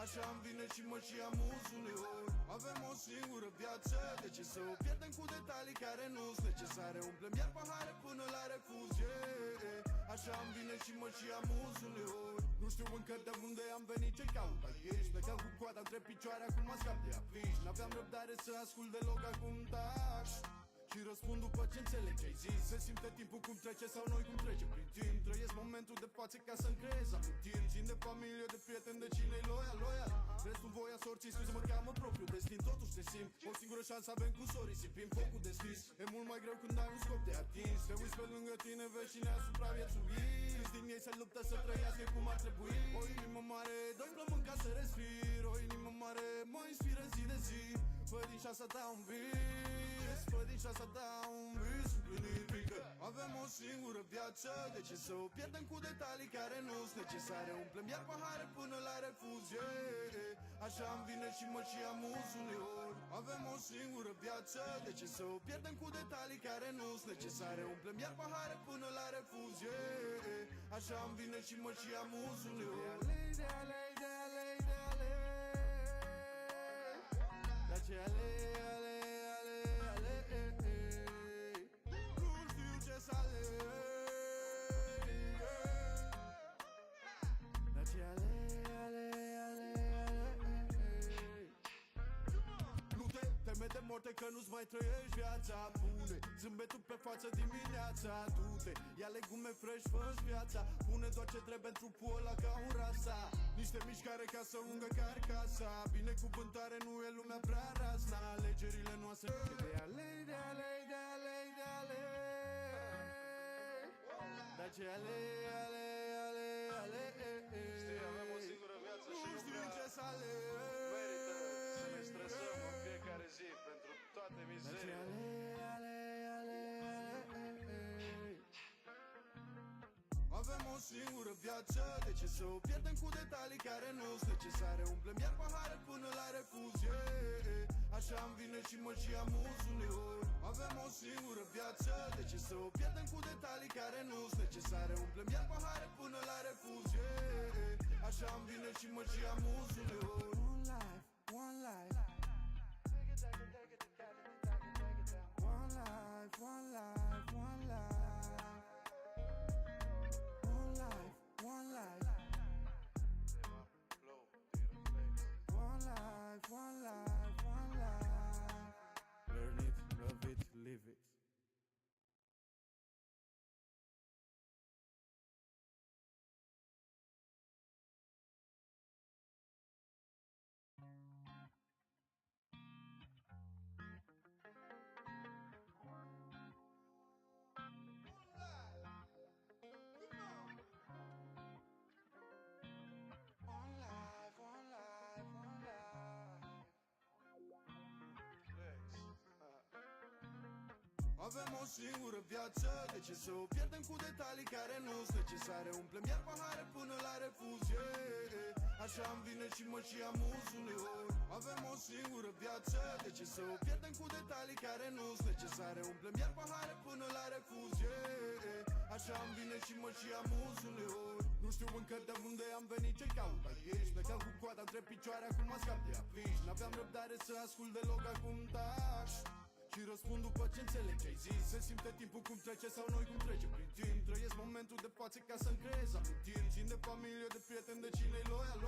Așa-mi vine și mă și amuz uneori. Avem o singură viață, de ce să o pierdem cu detalii care nu-s necesare? Umplem iar pahare până la refuz, yeah. Așa-mi vine și mă și amuz uneori. Nu știu încă de unde am venit, ce caut aici. Plecam cu coada între picioare, acum mă scap de afiș. N-aveam răbdare să ascult deloc, acum taci și răspund după ce înțeleg ce-ai zis. Se simte timpul cum trece sau noi cum trece prin timp. Trăiesc momentul de față ca să-mi creez amintiri. Țin de familie, de prieteni, de cine-i loial. Restul voia sorții, scuze, mă cheamă propriul destin. Totuși te simt, o singură șansă avem cu sorii. Sipim focul deschis, e mult mai greu când ai un scop de atins. Te uiți pe lângă tine, vezi cine a supraviețuit. Câți din ei se luptă să trăiască cum ar trebui. O inimă mare, doi plămâni ca să respir. O inimă mare mă inspiră zi de zi. Fă din șansa ta un vis, fă din șansa ta un vis împlinit. Avem o singură viață, de ce să o pierdem cu detalii care nu-s necesare? Umplem iar pahare până la refuz, yeah. Așa-mi vine și mă și amuz uneori. Avem o singură viață, de ce să o pierdem cu detalii care nu-s necesare? Umplem iar pahare până la refuz, yeah. Așa-mi vine și mă și amuz uneori. Ce ale, nu știu ce să aleg. Dar ce ale. Nu te teme de moarte că nu-ți mai trăiești viața. Pune zâmbetul pe față dimineața. Du-te, ia legume fresh, fă-și viața. Pune doar ce trebuie în trupul ăla ca un rasa. Niște mișcare ca să ungă carcasa. Binecuvântare nu e lumea prea razna. Alegerile noastre de alei. Dar ce ale. Știi, avem o singură viață și Nu nu știu prea ce să aleg. merită să ne stresăm în fiecare zi pentru toate mizeriile. Avem o singură viață, de ce să o pierdem cu detalii care nu-s necesare? Umplem iar pahare până la refuz, yeah. Așa-mi vine și mă și amuz uneori. Avem o singură viață, de ce să o pierdem cu detalii care nu-s necesare? Umplem iar pahare până la refuz, yeah. Așa-mi vine și mă și amuz uneori. One life. Learn it, love it, live it. Avem o singură viață, de ce să o pierdem cu detalii care nu-s necesare? Umplem iar pahare până la refuz, yeah. Așa-mi vine și mă și amuz uneori. Avem o singură viață, de ce să o pierdem cu detalii care nu-s necesare? Umplem iar pahare până la refuz, yeah. Așa-mi vine și mă și amuz uneori. Nu știu încă de unde am venit, ce caut aici. Plecam cu coada între picioare, acum mă scap de afiș. N-aveam răbdare să ascult deloc, acum taci și răspund după ce înțeleg ce-ai zis. Se simte timpul cum trece sau noi cum trece prin timp. Trăiesc momentul de față ca să-mi creez amintiri. Țin de familie, de prieteni, de cine-i loial.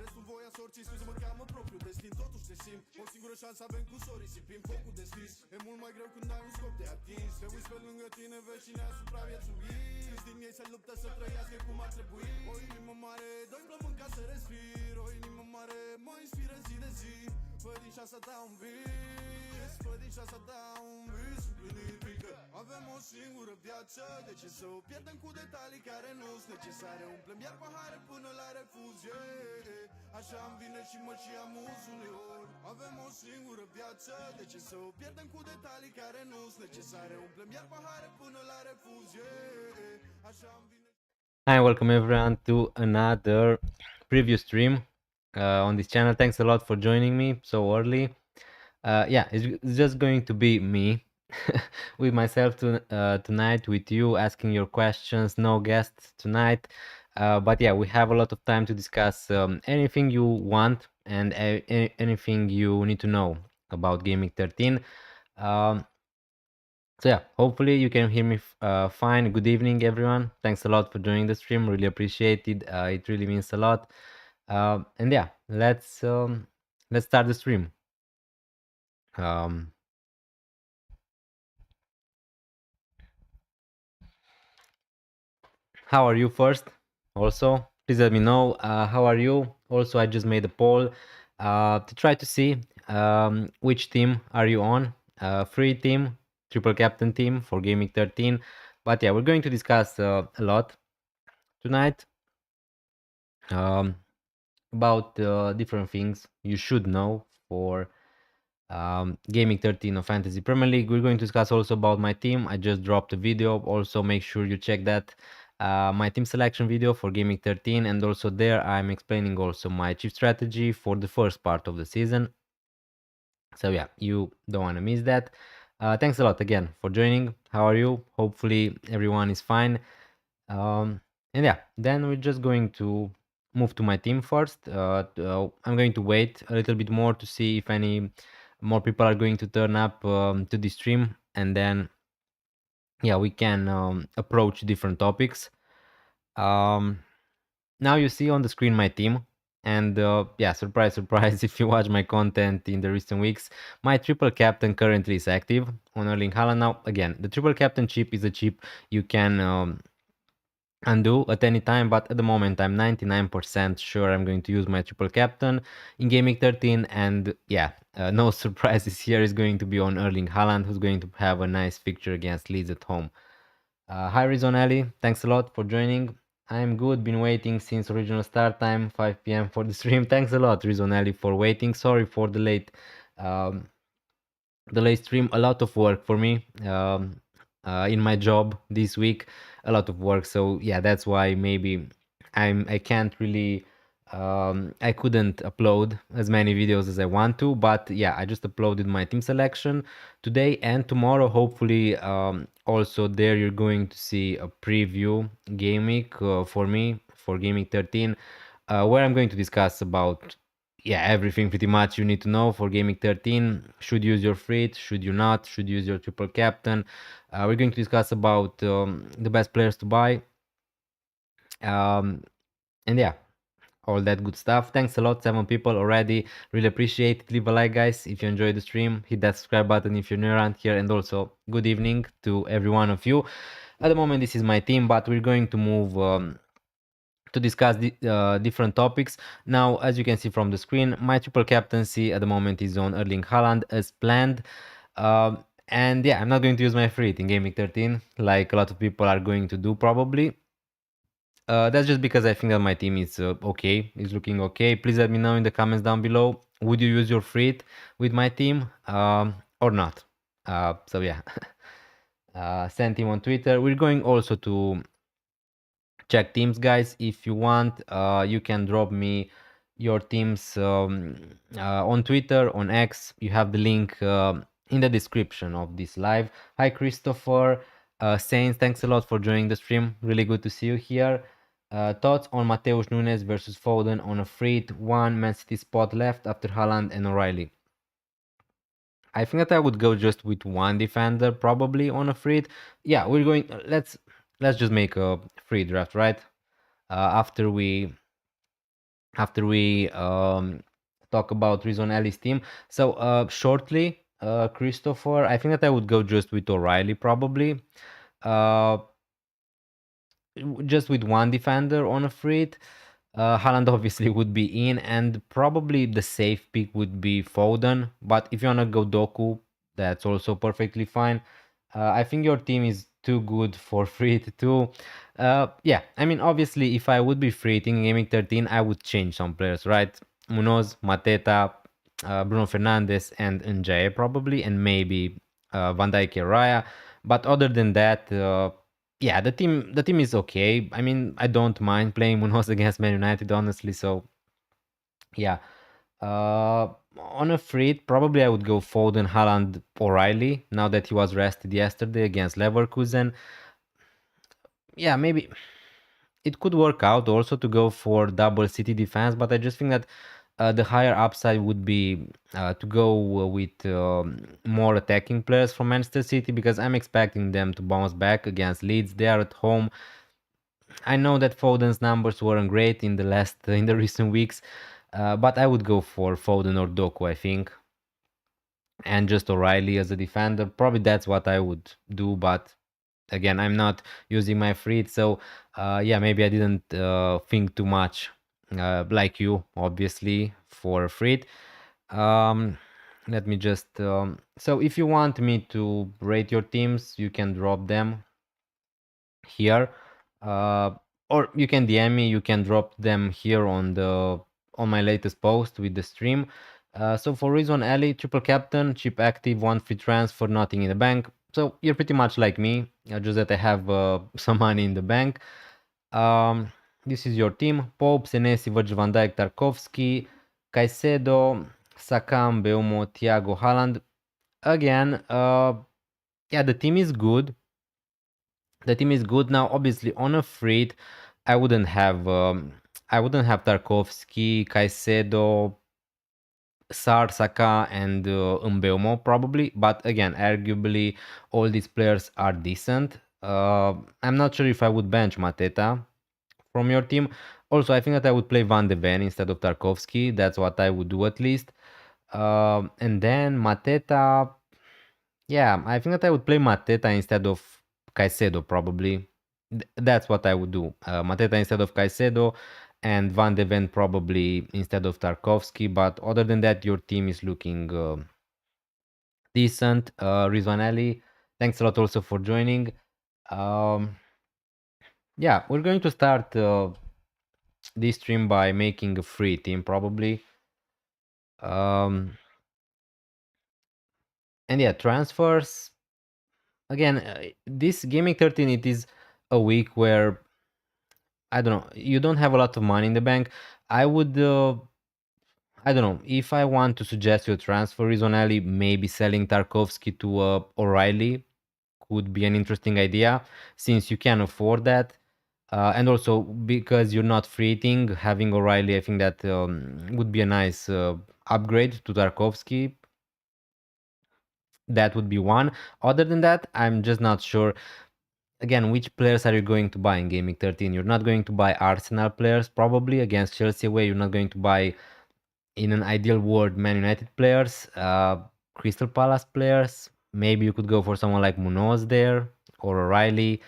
Restul voia sorții, scuze, mă cheamă propriul destin. Totuși te simt, o singură șansă avem cu sorii. Sipim focul deschis, e mult mai greu când ai un scop de atins. Te uiți pe lângă tine, vezi cine a supraviețuit. Câți din ei se luptă să trăiască cum ar trebui. O inimă mare, doi plămâni ca să respir. O inimă mare mă inspiră zi de zi. Fă din șansa ta un vis, fă din șansa ta un vis împlinit. Avem o singură viață, de ce să o pierdem cu detalii care nu-s necesare? Umplem iar pahare până la refuz, yeah. Așa-mi vine și mă și amuz uneori. Avem o singură viață, de ce să o pierdem cu detalii care nu-s necesare? Umplem iar pahare până la refuz, yeah. Așa-mi vine. Hi, welcome everyone to another preview stream on this channel. Thanks a lot for joining me so early. Yeah, it's just going to be me with myself tonight with you, asking your questions. No guests tonight. But yeah, we have a lot of time to discuss anything you want and anything you need to know about Gameweek 13. Um, so yeah, hopefully you can hear me fine. Good evening, everyone. Thanks a lot for joining the stream. Really appreciate it. It really means a lot. And yeah, let's start the stream. Um, how are you first? Also, please let me know. How are you? Also, I just made a poll to try to see which team are you on. Free team, triple captain team for Gaming 13. But yeah, we're going to discuss a lot tonight um, about different things you should know for Gaming 13 of Fantasy Premier League. We're going to discuss also about my team. I just dropped a video. Also, make sure you check that my team selection video for Gaming 13, and also there I'm explaining also my chief strategy for the first part of the season. So yeah, you don't want to miss that. Thanks a lot again for joining. How are you? Hopefully everyone is fine. And yeah, then we're just going to move to my team first. I'm going to wait a little bit more to see if any more people are going to turn up to the stream, and then yeah, we can approach different topics. Now you see on the screen my team, and yeah, surprise, surprise, if you watch my content in the recent weeks, my triple captain currently is active on Erling Haaland. Now again, the triple captain chip is a chip you can undo at any time, but at the moment I'm 99% sure I'm going to use my triple captain in Gaming 13, and yeah, no surprises here, is going to be on Erling Haaland, who's going to have a nice fixture against Leeds at home. Hi Rizonelli, thanks a lot for joining. I'm good, been waiting since original start time 5 p.m. for the stream. Thanks a lot Rizonelli for waiting. Sorry for um, the late stream. A lot of work for me in my job this week, a lot of work, so yeah, that's why maybe I can't really I couldn't upload as many videos as I want to, but yeah, I just uploaded my team selection today and tomorrow. Hopefully also there you're going to see a preview game week for me for Gaming 13, where I'm going to discuss about yeah, everything pretty much you need to know for Gaming 13. Should you use your fleet? Should you not? Should you use your triple captain? We're going to discuss about the best players to buy. And yeah, all that good stuff. Thanks a lot, 7 people already. Really appreciate it. Leave a like, guys, if you enjoyed the stream. Hit that subscribe button if you're new around here. And also, good evening to every one of you. At the moment, this is my team, but we're going to move to discuss the different topics. Now, as you can see from the screen, my triple captaincy at the moment is on Erling Haaland as planned. And yeah, I'm not going to use my free in Gaming 13 like a lot of people are going to do probably. That's just because I think that my team is okay, is looking okay. Please let me know in the comments down below. Would you use your free with my team or not? So yeah, send him on Twitter. We're going also to check teams, guys. If you want, you can drop me your teams on Twitter, on X. You have the link in the description of this live. Hi Christopher, Saints, thanks a lot for joining the stream. Really good to see you here. Thoughts on Mateus Nunes versus Foden on a free one Man City spot left after Haaland and O'Reilly? I think that I would go just with one defender probably on a free. Yeah, we're going. Let's just make a free draft, right? After we talk about Rizon Ali's team. So shortly, Christopher, I think that I would go just with O'Reilly probably. Uh, just with one defender on a free. Haaland obviously would be in, and probably the safe pick would be Foden. But if you wanna go Doku, that's also perfectly fine. I think your team is too good for free too. Yeah, I mean, obviously, if I would be free in Gaming 13, I would change some players, right? Munoz, Mateta, Bruno Fernandes, and Njae probably, and maybe Van Dijk and Raya. But other than that, yeah, the team is okay. I mean, I don't mind playing Munoz against Man United, honestly. So yeah, on a free, probably I would go Foden, Haaland, O'Reilly. Now that he was rested yesterday against Leverkusen, yeah, maybe it could work out also to go for double city defense, but I just think that the higher upside would be to go with more attacking players from Manchester City, because I'm expecting them to bounce back against Leeds. They are at home. I know that Foden's numbers weren't great in the recent weeks, but I would go for Foden or Doku, I think, and just O'Reilly as a defender. Probably that's what I would do, but again, I'm not using my free, so yeah, maybe I didn't think too much like you, obviously, for free. Um, Let me just so if you want me to rate your teams, you can drop them here, uh, or you can DM me. You can drop them here on my latest post with the stream. So for reason Ali, triple captain, cheap active, one free transfer, nothing in the bank. So you're pretty much like me, just that I have some money in the bank. Um, this is your team: Pope, Senesi, Virgil van Dijk, Tarkovsky, Caicedo, Sakam, Beumo, Thiago, Haaland. Again, yeah, the team is good. The team is good now. Obviously, on a free, I wouldn't have Tarkovsky, Caicedo, Sar, Saka, and Mbeumo probably. But again, arguably, all these players are decent. I'm not sure if I would bench Mateta from your team. Also, I think that I would play Van de Ven instead of Tarkovsky. That's what I would do at least. And then Mateta. Yeah, I think that I would play Mateta instead of Caicedo probably. That's what I would do. Mateta instead of Caicedo and Van de Ven probably instead of Tarkovsky. But other than that, your team is looking decent. Rizwanelli, thanks a lot also for joining. Um, yeah, we're going to start this stream by making a free team probably. And yeah, transfers. Again, this Gaming 13, it is a week where I don't know, you don't have a lot of money in the bank. I would, I don't know, if I want to suggest you a transfer reasonably, maybe selling Tarkovsky to O'Reilly could be an interesting idea since you can afford that. And also because you're not free hitting, having O'Reilly, I think that would be a nice upgrade to Tarkovsky. That would be one. Other than that, I'm just not sure. Again, which players are you going to buy in Gaming 13? You're not going to buy Arsenal players probably against Chelsea away. You're not going to buy, in an ideal world, Man United players, Crystal Palace players. Maybe you could go for someone like Munoz there or O'Reilly.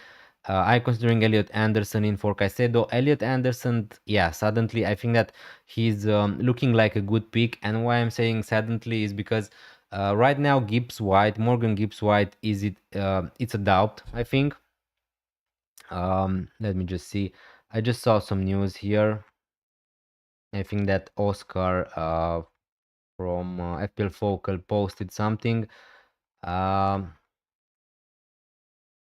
I'm considering Elliot Anderson in for Caicedo. Elliot Anderson, yeah, suddenly I think that he's looking like a good pick. And why I'm saying suddenly is because right now Morgan Gibbs White, it's a doubt, I think. Let me just see. I just saw some news here. I think that Oscar from FPL Focal posted something. Um,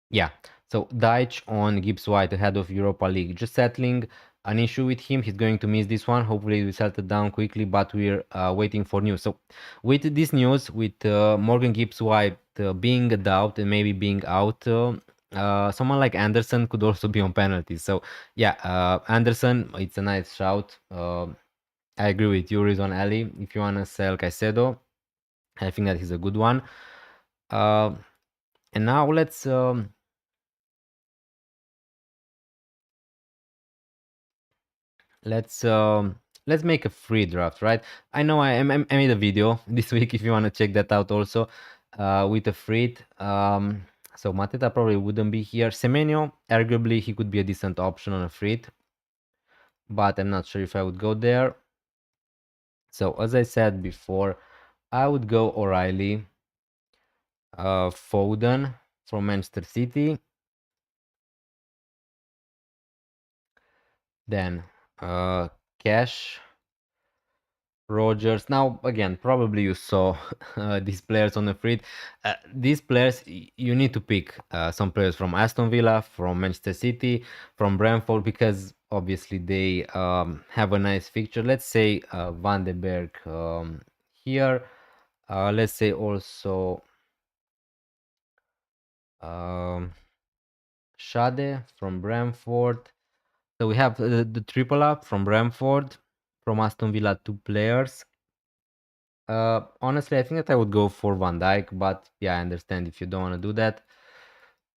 yeah, so Deitch on Gibbs White ahead of Europa League. Just settling an issue with him. He's going to miss this one. Hopefully, we settle down quickly, but we're waiting for news. So, with this news, with Morgan Gibbs White being a doubt and maybe being out, someone like Anderson could also be on penalties. So, yeah, Anderson, it's a nice shout. I agree with you, Rizwan Ali. If you want to sell Caicedo, I think that he's a good one. And now let's make a free draft, right? I know I made a video this week if you want to check that out also, with a free. So Mateta probably wouldn't be here. Semenyo, arguably he could be a decent option on a free, but I'm not sure if I would go there. So as I said before, I would go O'Reilly, Foden from Manchester City, then Cash, Rogers. Now, again, probably you saw these players on the free. These players, you need to pick some players from Aston Villa, from Manchester City, from Brentford, because obviously they have a nice fixture. Let's say Van de Berg here. Let's say also Schade from Brentford. So we have the triple up from Brentford, from Aston Villa, 2 players. Honestly, I think that I would go for Van Dijk, but yeah, I understand if you don't want to do that.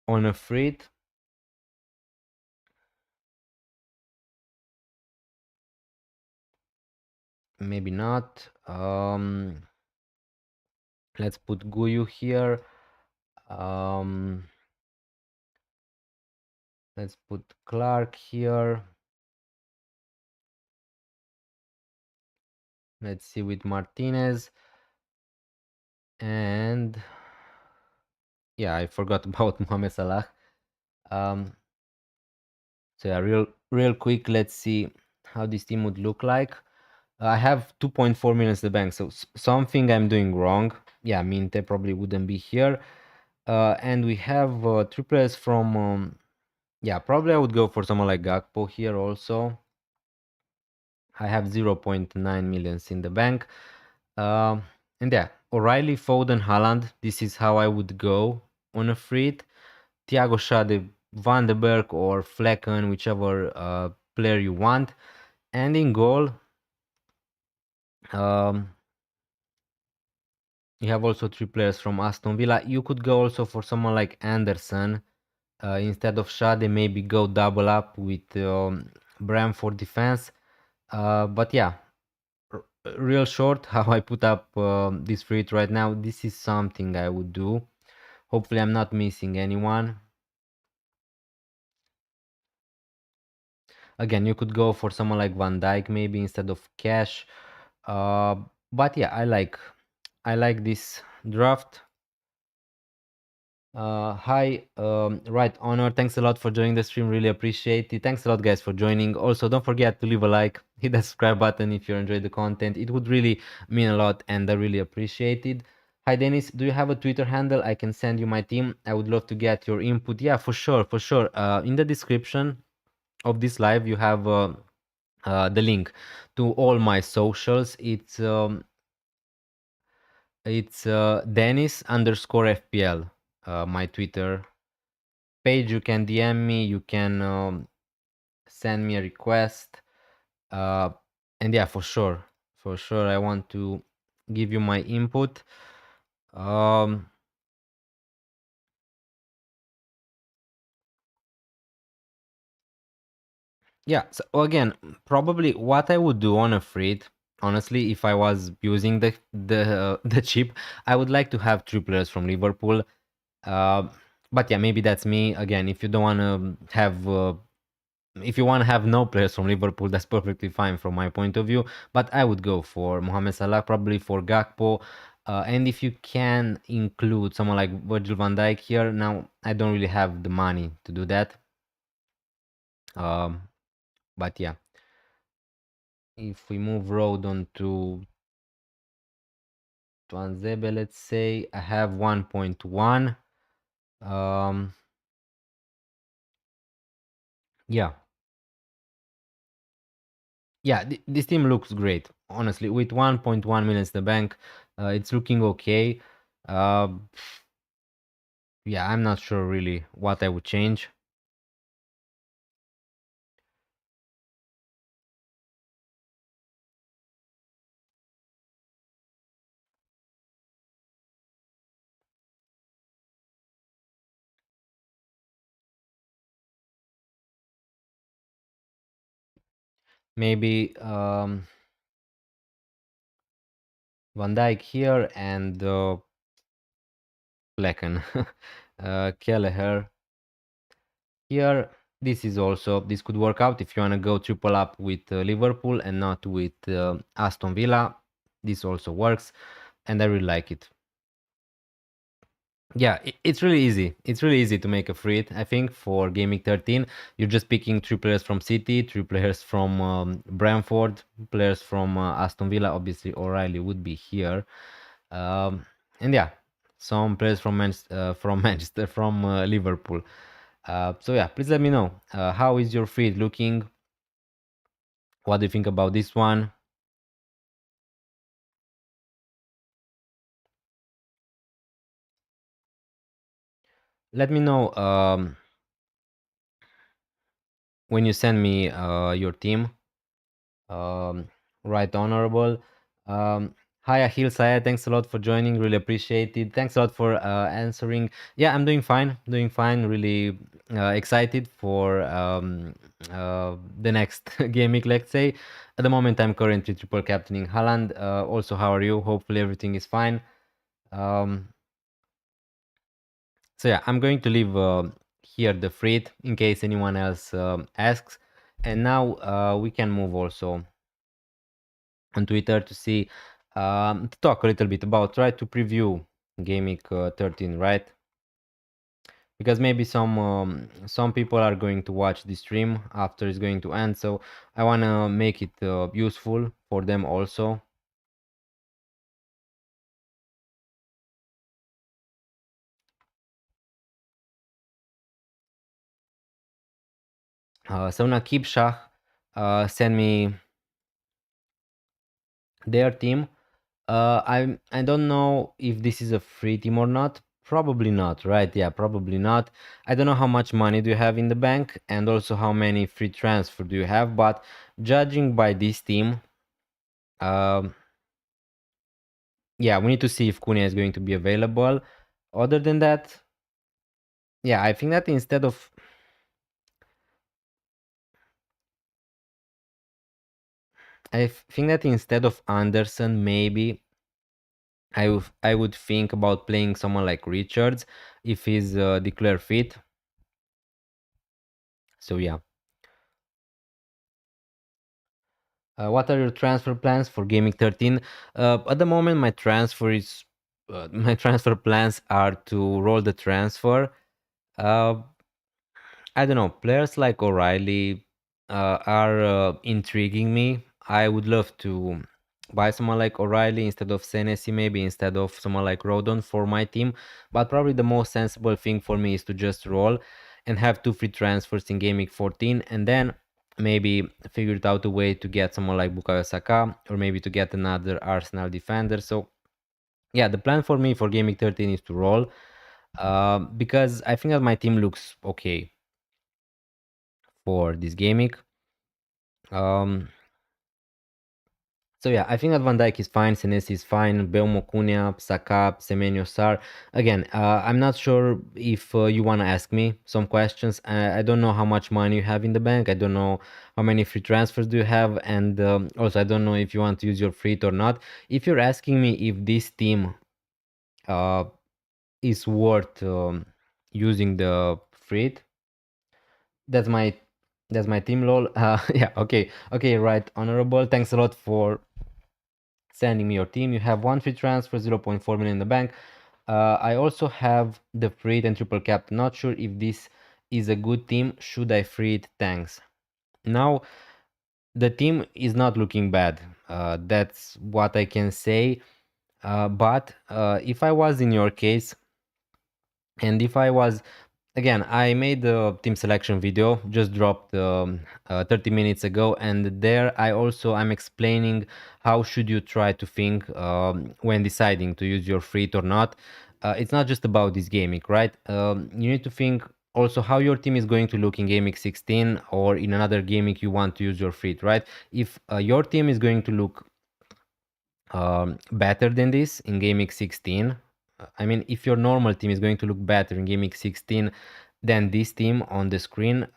On a free, maybe not. Let's put Guyu here. Let's put Clark here. Let's see with Martinez. And yeah, I forgot about Mohamed Salah. So yeah, real quick, let's see how this team would look like. I have 2.4 million in the bank, so something I'm doing wrong. Yeah, Minte probably wouldn't be here. And we have 3 players from yeah, probably I would go for someone like Gakpo here also. I have 0.9 millions in the bank. And yeah, O'Reilly, Foden, Haaland. This is how I would go on a free. Thiago Schade, Van de Beek or Flecken, whichever player you want. And in goal, you have also 3 players from Aston Villa. You could go also for someone like Anderson. Instead of Schade, maybe go double up with Bramford defense. But yeah, real short, how I put up this free right now. This is something I would do. Hopefully I'm not missing anyone. Again, you could go for someone like Van Dijk maybe instead of Cash. But yeah, I like this draft. Hi, right honor. Thanks a lot for joining the stream. Really appreciate it. Thanks a lot, guys, for joining. Also, don't forget to leave a like, hit the subscribe button if you enjoyed the content. It would really mean a lot, and I really appreciate it. Hi, Dennis. Do you have a Twitter handle? I can send you my team. I would love to get your input. Yeah, for sure, for sure. In the description of this live, you have the link to all my socials. It's Dennis underscore FPL, my Twitter page. You can DM me, you can send me a request. And yeah, for sure, I want to give you my input. Yeah, so again, probably what I would do on a free, honestly, if I was using the chip, I would like to have 3 players from Liverpool. Uh, but yeah, maybe that's me. Again, if you don't want to have if you want to have no players from Liverpool, that's perfectly fine from my point of view. But I would go for Mohamed Salah, probably for Gakpo. And if you can include someone like Virgil van Dijk here, now I don't really have the money to do that. But yeah, if we move road on to Tuanzebe, let's say I have 1.1. Yeah, yeah, this team looks great. Honestly, with 1.1 million in the bank, it's looking okay. Uh, yeah, I'm not sure really what I would change. Maybe Van Dijk here and Flecken. Kelleher here. This could work out if you want to go triple up with Liverpool and not with Aston Villa. This also works, and I really like it. Yeah, it's really easy. It's really easy to make a free. I think for Gameweek 13, you're just picking 3 players from City, 3 players from Brentford, players from Aston Villa. Obviously, O'Reilly would be here, and yeah, some players from Manchester, from Liverpool. So yeah, please let me know how is your feed looking. What do you think about this one? Let me know when you send me your team. Right, honorable. Hi, Ahil Sayed. Thanks a lot for joining. Really appreciate it. Thanks a lot for answering. Yeah, I'm doing fine. Doing fine. Really excited for the next game week, let's say. At the moment, I'm currently triple captaining Haaland. Also, how are you? Hopefully, everything is fine. Um, so yeah, I'm going to leave here the thread in case anyone else asks. And now we can move also on Twitter to see to talk a little bit about, try to preview Gameweek 13, right? Because maybe some people are going to watch the stream after it's going to end, so I want to make it useful for them also. So Nakib Shah send me their team. I don't know if this is a free team or not. Probably not, right? Yeah, probably not. I don't know how much money do you have in the bank and also how many free transfer do you have, but judging by this team, um, yeah, we need to see if Cunha is going to be available. Other than that, yeah, I think that instead of Anderson, maybe I would think about playing someone like Richards if he's declared fit. So yeah. What are your transfer plans for Gaming 13? At the moment, my transfer plans are to roll the transfer. Uh, I don't know. Players like O'Reilly are intriguing me. I would love to buy someone like O'Reilly instead of Senesi, maybe instead of someone like Rodon for my team. But probably the most sensible thing for me is to just roll and have two free transfers in Game Week 14, and then maybe figure it out a way to get someone like Bukayo Saka or maybe to get another Arsenal defender. So yeah, the plan for me for Game Week 13 is to roll because I think that my team looks okay for this Game Week. So yeah, I think that Van Dijk is fine, Senesi is fine, Belmo, Cunha, Saka, Semenyo, Sar. Again, I'm not sure if you want to ask me some questions. I don't know how much money you have in the bank. I don't know how many free transfers do you have, and also I don't know if you want to use your free or not. If you're asking me if this team uh, is worth using the free, that's my team. Lol. Yeah. Okay. Right. Honorable. Thanks a lot for sending me your team. You have one free transfer, 0.4 million in the bank. I also have the free and triple cap. Not sure if this is a good team. Should I free it? Thanks. Now, the team is not looking bad. That's what I can say. But if I was in your case, and if I was again, I made the team selection video, just dropped 30 minutes ago, and there I'm explaining how should you try to think when deciding to use your free or not. It's not just about this gaming, right? You need to think also how your team is going to look in gaming 16 or in another gaming you want to use your free, right? If your team is going to look better than this in gaming 16, I mean, if your normal team is going to look better in gaming 16 than this team on the screen,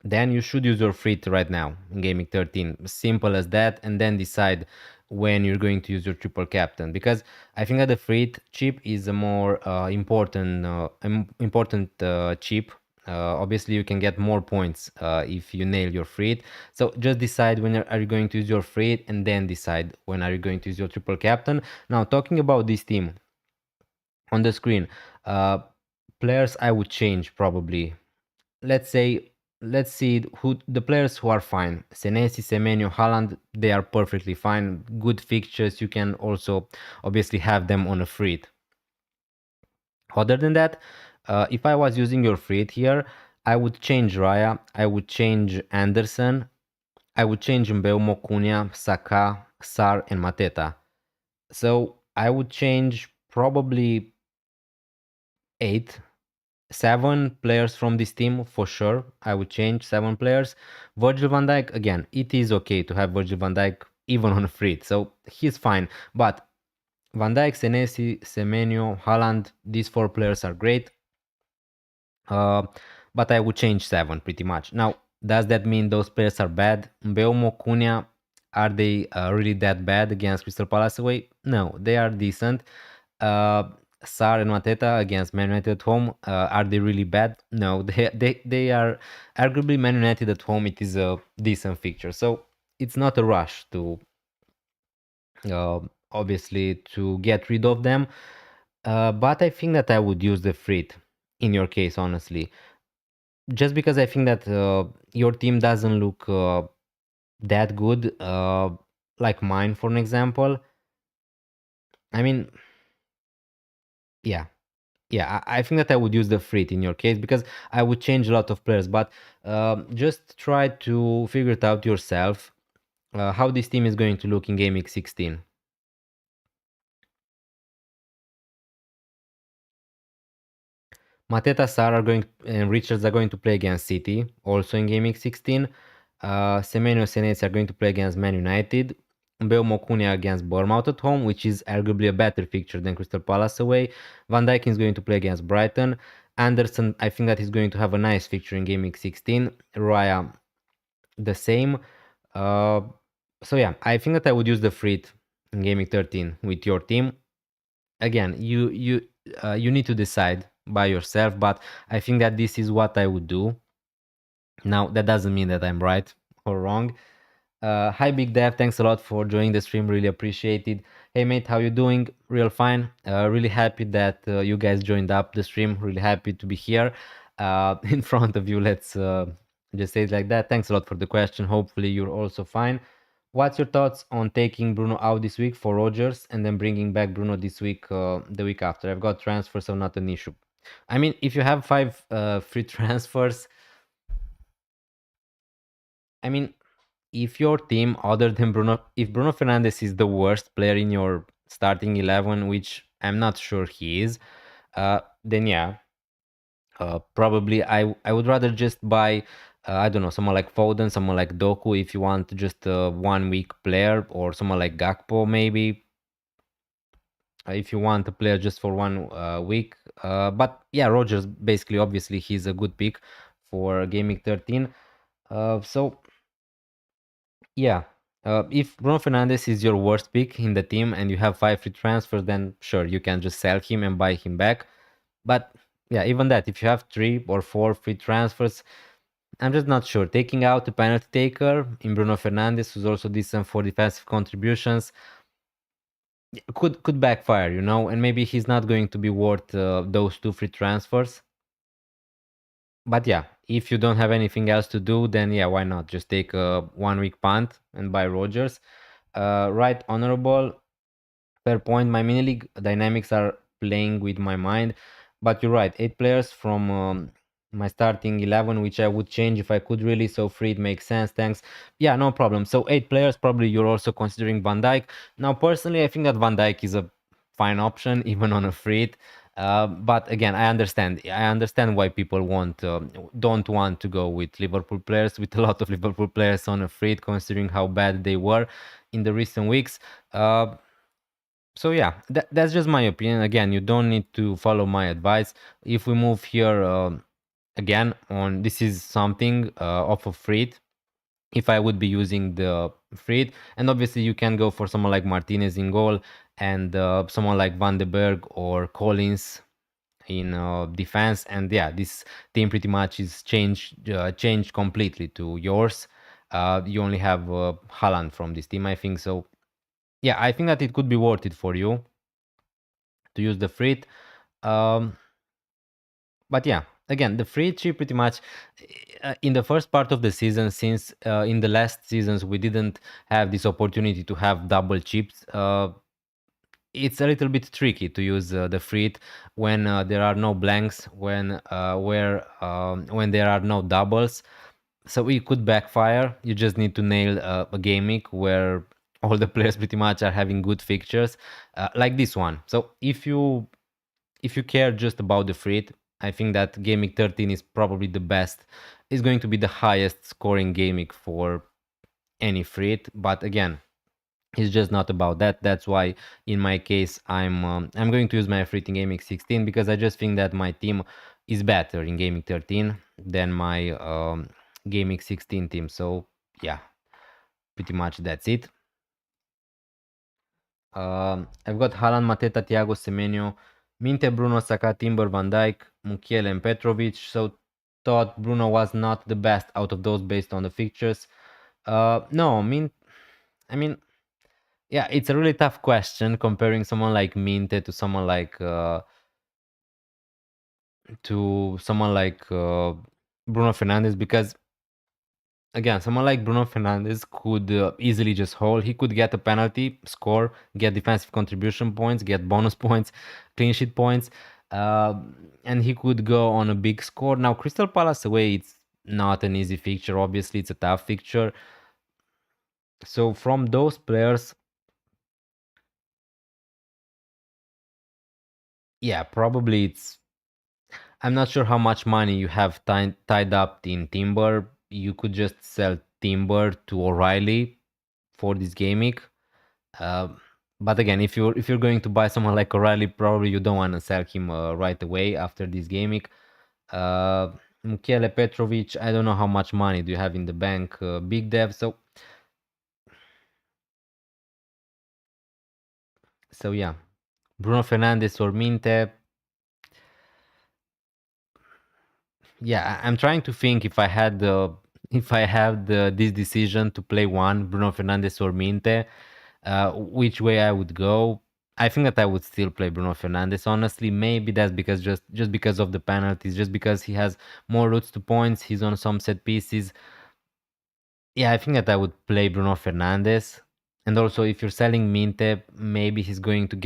then you should use your frit right now in gaming 13. Simple as that, and then decide when you're going to use your triple captain, because I think that the frit chip is a more important chip. Obviously you can get more points if you nail your frit, so just decide when are you going to use your frit, and then decide when are you going to use your triple captain. Now, talking about this team on the screen, uh, players I would change probably. Let's say, let's see who the players who are fine. Senesi, Semenyo, Haaland, they are perfectly fine. Good fixtures. You can also obviously have them on a free. Other than that, if I was using your free here, I would change Raya, I would change Anderson, I would change Mbeumo, Cunha, Saka, Sar, and Mateta. So I would change probably 8 7 players from this team for sure. I would change 7 players. Virgil van Dijk, again, it is okay to have Virgil van Dijk even on a free, so he's fine. But Van Dijk, Senesi, Semenyo, Haaland, these 4 players are great. But I would change 7 pretty much. Now, does that mean those players are bad? Mbeumo, Cunha, are they really that bad against Crystal Palace away? No, they are decent. Uh, Sar and Mateta against Man United at home, are they really bad? No, they are arguably Man United at home. It is a decent fixture, so it's not a rush to obviously to get rid of them. But I think that I would use the Frit in your case, honestly, just because I think that your team doesn't look that good, like mine, for an example. I mean, yeah, yeah, I think that I would use the Frit in your case because I would change a lot of players, but just try to figure it out yourself how this team is going to look in Game Week 16. Mateta, Sar are going and Richards are going to play against City, also in Game Week 16. Semenyo, Senesi are going to play against Man United. Mbeumo, Cunha against Bournemouth at home, which is arguably a better fixture than Crystal Palace away. Van Dijk is going to play against Brighton. Anderson, I think that he's going to have a nice fixture in Game Week 16. Raya, the same. So yeah, I think that I would use the Frit in Game Week 13 with your team. Again, you need to decide by yourself, but I think that this is what I would do. Now, that doesn't mean that I'm right or wrong. Hi, Big Dev. Thanks a lot for joining the stream. Really appreciate it. Hey, mate, how you doing? Real fine. Really happy that you guys joined up the stream. Really happy to be here in front of you. Let's just say it like that. Thanks a lot for the question. Hopefully, you're also fine. What's your thoughts on taking Bruno out this week for Rogers and then bringing back Bruno this week, the week after? I've got transfers, so not an issue. I mean, if you have 5 free transfers, I mean, if your team, other than Bruno, if Bruno Fernandes is the worst player in your starting 11, which I'm not sure he is, then yeah, probably I would rather just buy, I don't know, someone like Foden, someone like Doku if you want just a 1 week player, or someone like Gakpo maybe if you want a player just for 1 week. But yeah, Rogers basically, obviously, he's a good pick for Game Week 13. So yeah, if Bruno Fernandes is your worst pick in the team and you have 5 free transfers, then sure, you can just sell him and buy him back. But yeah, even that, if you have 3 or 4 free transfers, I'm just not sure. Taking out a penalty taker in Bruno Fernandes, who's also decent for defensive contributions, could backfire, you know, and maybe he's not going to be worth those 2 free transfers. But yeah, if you don't have anything else to do, then yeah, why not? Just take a 1 week punt and buy Rogers. Right, honorable. Fair point. My mini league dynamics are playing with my mind, but you're right. 8 players from my starting 11, which I would change if I could really. So free, it makes sense. Thanks. Yeah, no problem. So 8 players. Probably you're also considering Van Dijk. Now, personally, I think that Van Dijk is a fine option, even on a free. But again, I understand. I understand why people don't want to go with Liverpool players, with a lot of Liverpool players on a free, considering how bad they were in the recent weeks. So yeah, that's just my opinion. Again, you don't need to follow my advice. If we move here again on, this is something off of free. If I would be using the free, and obviously you can go for someone like Martinez in goal and someone like Van de Berg or Collins in defense, and yeah, this team pretty much is changed completely to yours. You only have Haaland from this team, I think. So yeah, I think that it could be worth it for you to use the free. Um, but yeah, again, the free chip pretty much in the first part of the season, since in the last seasons we didn't have this opportunity to have double chips. It's a little bit tricky to use the free when there are no blanks, when there are no doubles. So it could backfire. You just need to nail a game week where all the players pretty much are having good fixtures, like this one. So if you care just about the free, I think that Gameweek 13 is probably the best. It's going to be the highest scoring Gameweek for any frit, but again, it's just not about that. That's why in my case I'm going to use my frit in Gameweek 16 because I just think that my team is better in Gameweek 13 than my Gameweek 16 team. So yeah, pretty much that's it. I've got Haaland, Mateta, Thiago, Semenyo, Minte, Bruno, Saka, Timber, Van Dijk, Mukiele, and Petrovic. So thought Bruno was not the best out of those based on the fixtures. No, I mean, yeah, it's a really tough question comparing someone like Minte to someone like Bruno Fernandes because again, someone like Bruno Fernandes could easily just hold. He could get a penalty, score, get defensive contribution points, get bonus points, clean sheet points, uh, and he could go on a big score. Now, Crystal Palace away, it's not an easy fixture. Obviously, it's a tough fixture. So from those players, yeah, probably it's. I'm not sure how much money you have tied up in Timber. You could just sell Timber to O'Reilly for this gaming. Uh, but again, if you're going to buy someone like O'Reilly, probably you don't want to sell him right away after this gaming. Michele Petrovic, I don't know how much money do you have in the bank. Big dev, so yeah, Bruno Fernandes or Minte. Yeah, I'm trying to think if I had this decision to play one Bruno Fernandes or Minte, which way I would go. I think that I would still play Bruno Fernandes. Honestly, maybe that's because just because of the penalties, just because he has more routes to points. He's on some set pieces. Yeah, I think that I would play Bruno Fernandes. And also, if you're selling Minte, maybe he's going to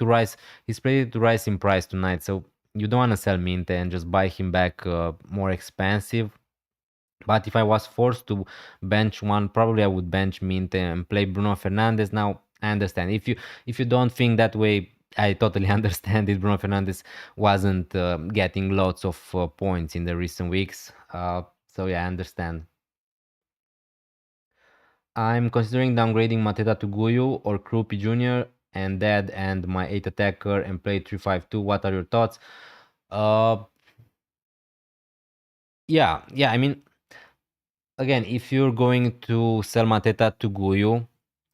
rise. He's ready to rise in price tonight. So you don't want to sell Minte and just buy him back more expensive. But if I was forced to bench one, probably I would bench Minte and play Bruno Fernandes. Now I understand if you don't think that way, I totally understand it. Bruno Fernandes wasn't getting lots of points in the recent weeks, so yeah, I understand. I'm considering downgrading Mateta to Guyu or Krupi Jr. and Dead and my 8 attacker and play 3-5-2. What are your thoughts? Uh, yeah. I mean, again, if you're going to sell Mateta to Guyu,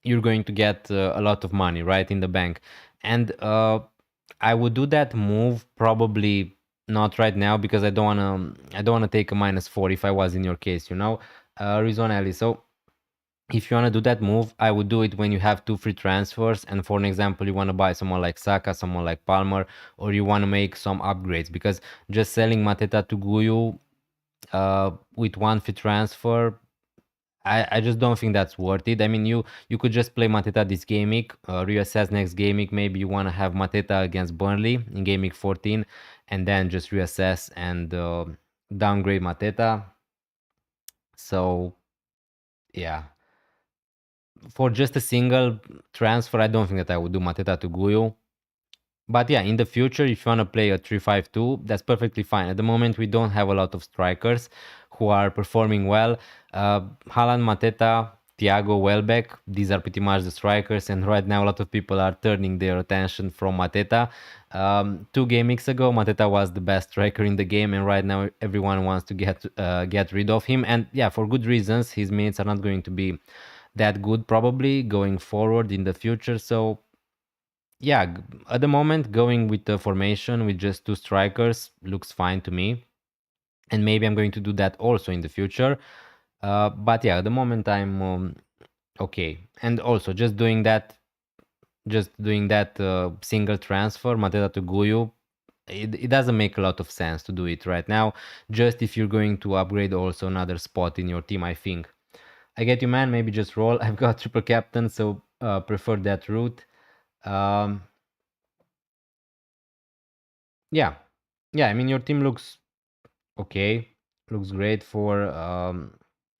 you're going to get a lot of money, right, in the bank. And I would do that move probably not right now because I don't wanna take a -4 if I was in your case, Reason Ellie. So if you want to do that move, I would do it when you have two free transfers. And for an example, you want to buy someone like Saka, someone like Palmer, or you want to make some upgrades because just selling Mateta to Guyu with one free transfer, I just don't think that's worth it. I mean, you could just play Mateta this game week, reassess next game week. Maybe you want to have Mateta against Burnley in game week 14, and then just reassess and downgrade Mateta. So yeah. For just a single transfer, I don't think that I would do Mateta to Guyu. But yeah, in the future, if you want to play a 3-5-2, that's perfectly fine. At the moment, we don't have a lot of strikers who are performing well. Haaland, Mateta, Thiago, Welbeck, these are pretty much the strikers. And right now, a lot of people are turning their attention from Mateta. 2 game weeks ago, Mateta was the best striker in the game. And right now, everyone wants to get rid of him. And yeah, for good reasons. His minutes are not going to be that good probably going forward in the future. So yeah, at the moment going with the formation with just 2 strikers looks fine to me. And maybe I'm going to do that also in the future. But yeah, at the moment I'm okay. And also just doing that single transfer, Mateta to Guyu, it doesn't make a lot of sense to do it right now. Just if you're going to upgrade also another spot in your team, I think. I get you, man. Maybe just roll. I've got triple captain, so prefer that route. Um, yeah, yeah. I mean, your team looks okay. Looks great for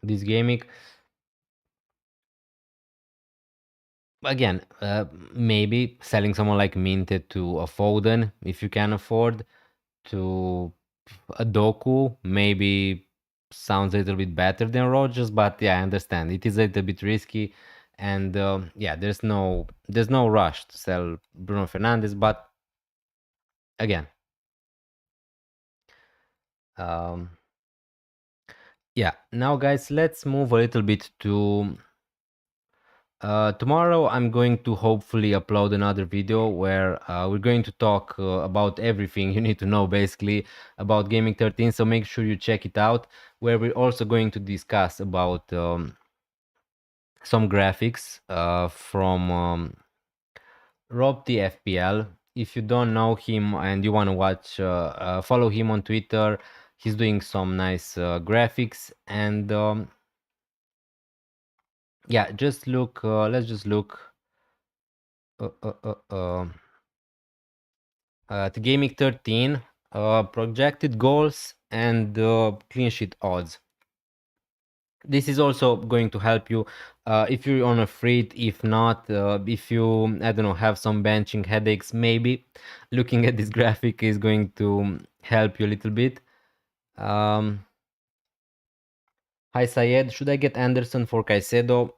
this gaming. Again, maybe selling someone like Minted to a Foden if you can afford. to a Doku, maybe sounds a little bit better than Rogers, but yeah, I understand it is a little bit risky, and yeah, there's no rush to sell Bruno Fernandes, but again, um, yeah. Now, guys, let's move a little bit to tomorrow. I'm going to hopefully upload another video where we're going to talk about everything you need to know basically about Gaming 13. So make sure you check it out. Where we're also going to discuss about some graphics from Rob the FPL. If you don't know him and you want to watch, follow him on Twitter. He's doing some nice graphics and yeah, just look. Let's just look. Uh, uh, uh, uh, to Gaming 13, projected goals and clean sheet odds. This is also going to help you if you're on a free. If not, if you, I don't know, have some benching headaches, maybe looking at this graphic is going to help you a little bit. Hi Sayed, should I get Anderson for Caicedo?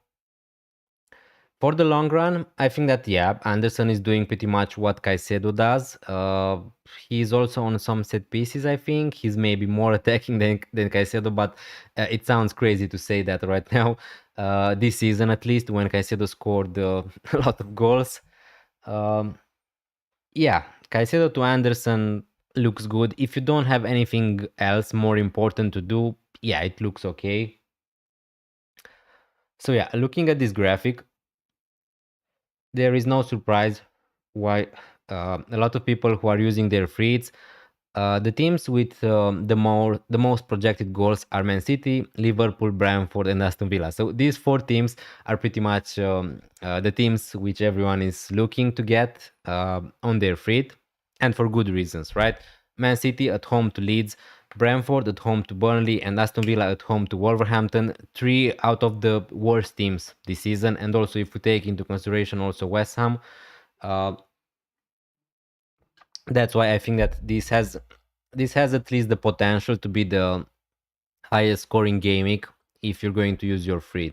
For the long run, I think that yeah, Anderson is doing pretty much what Caicedo does. He's also on some set pieces. I think he's maybe more attacking than Caicedo, but it sounds crazy to say that right now. This season, at least, when Caicedo scored a lot of goals. Um, yeah, Caicedo to Anderson looks good. If you don't have anything else more important to do, yeah, it looks okay. So yeah, looking at this graphic, there is no surprise why a lot of people who are using their frees. The teams with the most projected goals are Man City, Liverpool, Brentford, and Aston Villa. So these four teams are pretty much the teams which everyone is looking to get on their free, and for good reasons, right? Man City at home to Leeds, Brentford at home to Burnley, and Aston Villa at home to Wolverhampton. Three out of the worst teams this season, and also if we take into consideration also West Ham. Uh, that's why I think that this has at least the potential to be the highest scoring game week if you're going to use your free.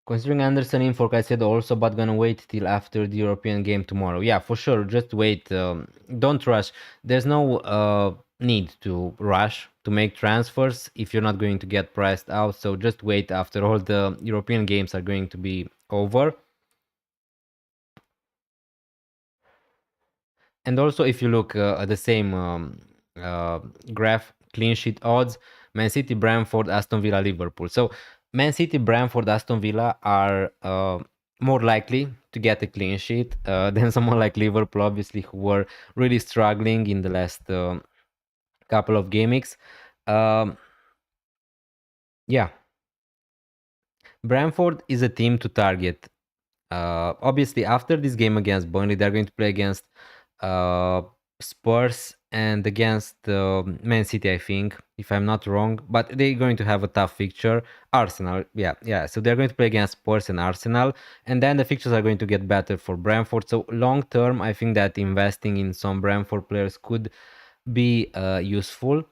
Considering Anderson in for Caicedo also, but gonna wait till after the European game tomorrow. Yeah, for sure. Just wait. Don't rush. There's no need to rush to make transfers if you're not going to get priced out. So just wait after all the European games are going to be over. And also, if you look at the same graph, clean sheet odds, Man City, Brentford, Aston Villa, Liverpool. So Man City, Brentford, Aston Villa are more likely to get a clean sheet than someone like Liverpool, obviously, who were really struggling in the last couple of game weeks. Yeah, Brentford is a team to target. Obviously, after this game against Burnley, they're going to play against uh, Spurs and against Man City, I think, if I'm not wrong. But they're going to have a tough fixture. Arsenal, yeah. So they're going to play against Spurs and Arsenal, and then the fixtures are going to get better for Brentford. So long term, I think that investing in some Brentford players could be useful.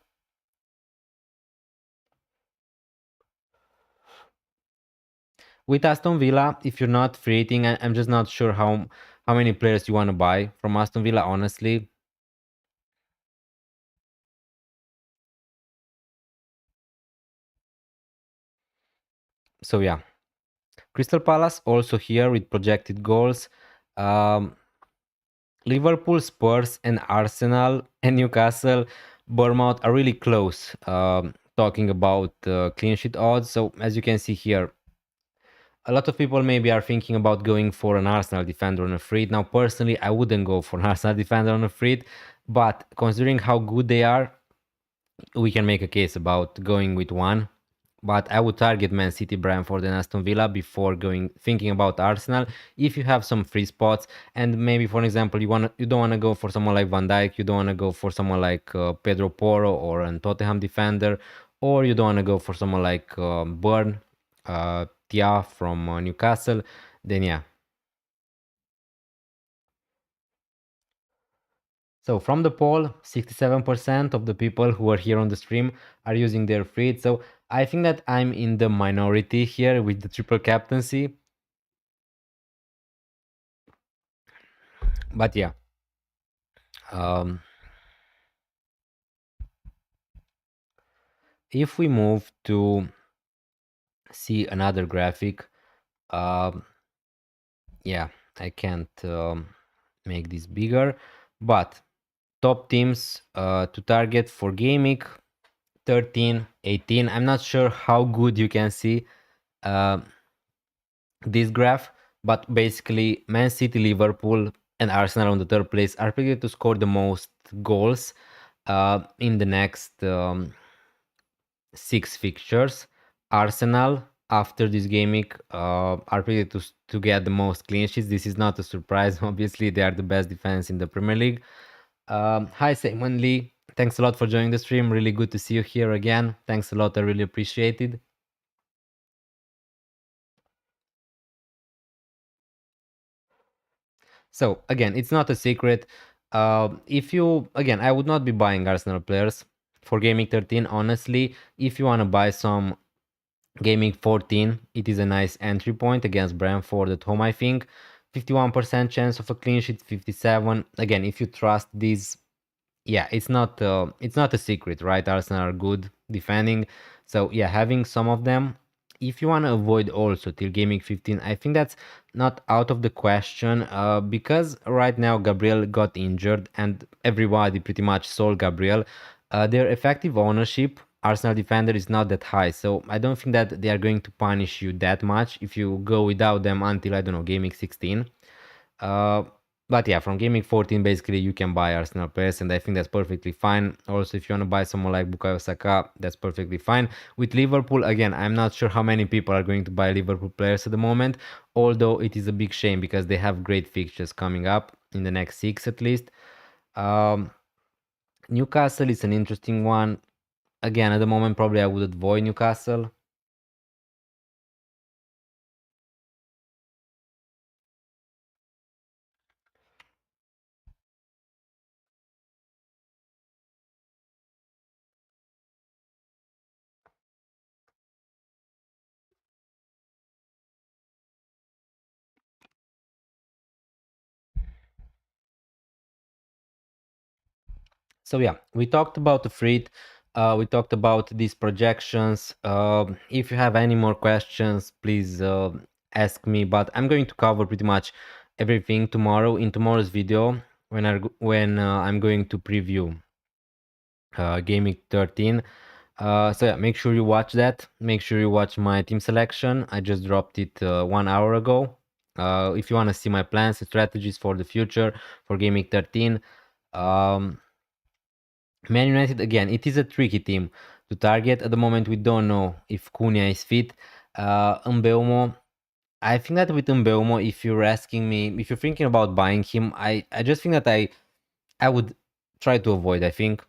With Aston Villa, if you're not free hitting, I'm just not sure how many players you want to buy from Aston Villa, honestly. So yeah, Crystal Palace also here with projected goals. Um, Liverpool, Spurs, and Arsenal and Newcastle, Bournemouth are really close. Talking about clean sheet odds. So as you can see here, a lot of people maybe are thinking about going for an Arsenal defender on a free. Now, personally, I wouldn't go for an Arsenal defender on a free, but considering how good they are, we can make a case about going with one. But I would target Man City, Brentford, and Aston Villa before thinking about Arsenal. If you have some free spots, and maybe for example you don't want to go for someone like Van Dijk, you don't want to go for someone like Pedro Porro or a Tottenham defender, or you don't want to go for someone like Burn, Tia from Newcastle, then yeah. So from the poll, 67% of the people who are here on the stream are using their free. So I think that I'm in the minority here with the triple captaincy. But yeah. If we move to see another graphic, yeah, I can't make this bigger, but top teams to target for Gameweek 13, 18. I'm not sure how good you can see uh, this graph, but basically Man City, Liverpool, and Arsenal on the third place are predicted to score the most goals in the next 6 fixtures. Arsenal, after this game week, are predicted to get the most clean sheets. This is not a surprise. Obviously, they are the best defense in the Premier League. Hi, Simon Lee. Thanks a lot for joining the stream. Really good to see you here again. Thanks a lot. I really appreciate it. So again, it's not a secret. If you, again, I would not be buying Arsenal players for Gaming 13. Honestly, if you want to buy some Gaming 14, it is a nice entry point against Brentford at home, I think. 51% chance of a clean sheet, 57. Again, if you trust these, yeah, it's not a secret, right? Arsenal are good defending. So yeah, having some of them. If you want to avoid also till Gaming 15, I think that's not out of the question because right now Gabriel got injured and everybody pretty much sold Gabriel. Their effective ownership, Arsenal defender, is not that high. So I don't think that they are going to punish you that much if you go without them until, I don't know, Gaming 16. Uh, but yeah, from Gaming 14, basically you can buy Arsenal players, and I think that's perfectly fine. Also, if you want to buy someone like Bukayo Saka, that's perfectly fine. With Liverpool, again, I'm not sure how many people are going to buy Liverpool players at the moment, although it is a big shame because they have great fixtures coming up in the next 6 at least. Um, Newcastle is an interesting one. Again, at the moment, probably I would avoid Newcastle. So yeah, we talked about the freight. We talked about these projections. If you have any more questions, please ask me. But I'm going to cover pretty much everything tomorrow in tomorrow's video when I'm going to preview Gaming 13. So yeah, make sure you watch that. Make sure you watch my team selection. I just dropped it 1 hour ago. If you want to see my plans and strategies for the future for Gaming 13. Man United, again, it is a tricky team to target. At the moment, we don't know if Cunha is fit. Mbeumo, I think that with Mbeumo, if you're asking me, if you're thinking about buying him, I just think that I would try to avoid, I think,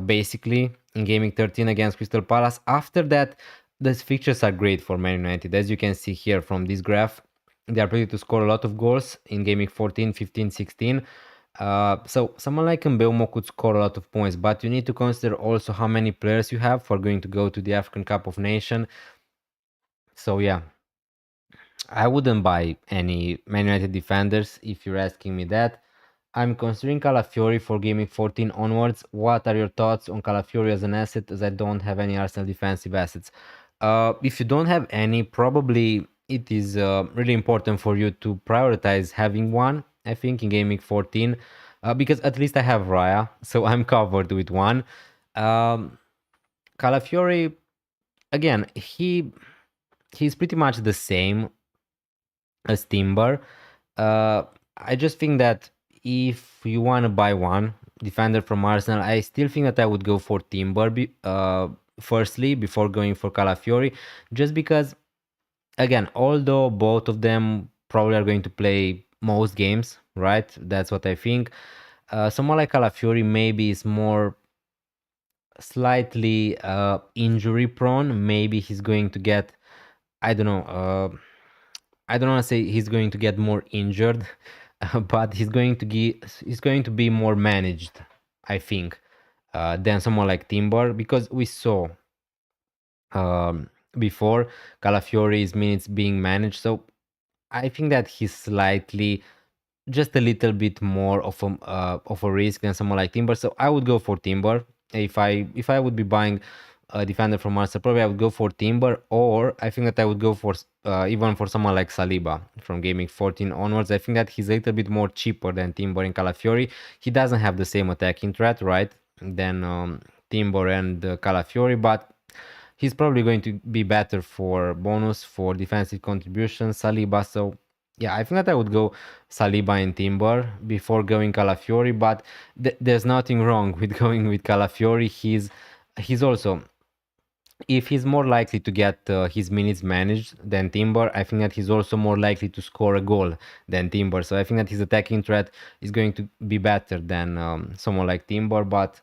basically, in Gaming 13 against Crystal Palace. After that, the fixtures are great for Man United. As you can see here from this graph, they are ready to score a lot of goals in Gaming 14, 15, 16. So someone like Mbeumo could score a lot of points, but you need to consider also how many players you have for going to go to the African Cup of Nations. So yeah, I wouldn't buy any Man United defenders if you're asking me that. I'm considering Calafiori for Gaming 14 onwards. What are your thoughts on Calafiori as an asset, as I don't have any Arsenal defensive assets? If you don't have any, probably it is really important for you to prioritize having one, I think, in Gaming 14, because at least I have Raya, so I'm covered with one. Calafiori, again, he's pretty much the same as Timber. Uh, I just think that if you want to buy one defender from Arsenal, I still think that I would go for Timber firstly before going for Calafiori, just because, again, although both of them probably are going to play most games, right? That's what I think. Someone like Calafiori maybe is more slightly injury prone. Maybe he's going to get, I don't know. I don't want to say he's going to get more injured but he's going to be more managed, I think, than someone like Timber, because we saw before Calafiori's minutes being managed. So I think that he's slightly just a little bit more of a risk than someone like Timber. So I would go for Timber if I would be buying a defender from Arsenal. Probably I would go for Timber, or I think that I would go for even for someone like Saliba from Gaming 14 onwards. I think that he's a little bit more cheaper than Timber and Calafiori. He doesn't have the same attacking threat, right, than Timber and Calafiori, but he's probably going to be better for bonus, for defensive contributions, Saliba. So yeah, I think that I would go Saliba and Timber before going Calafiori, but there's nothing wrong with going with Calafiori. He's also, if he's more likely to get his minutes managed than Timber, I think that he's also more likely to score a goal than Timber. So I think that his attacking threat is going to be better than someone like Timber, but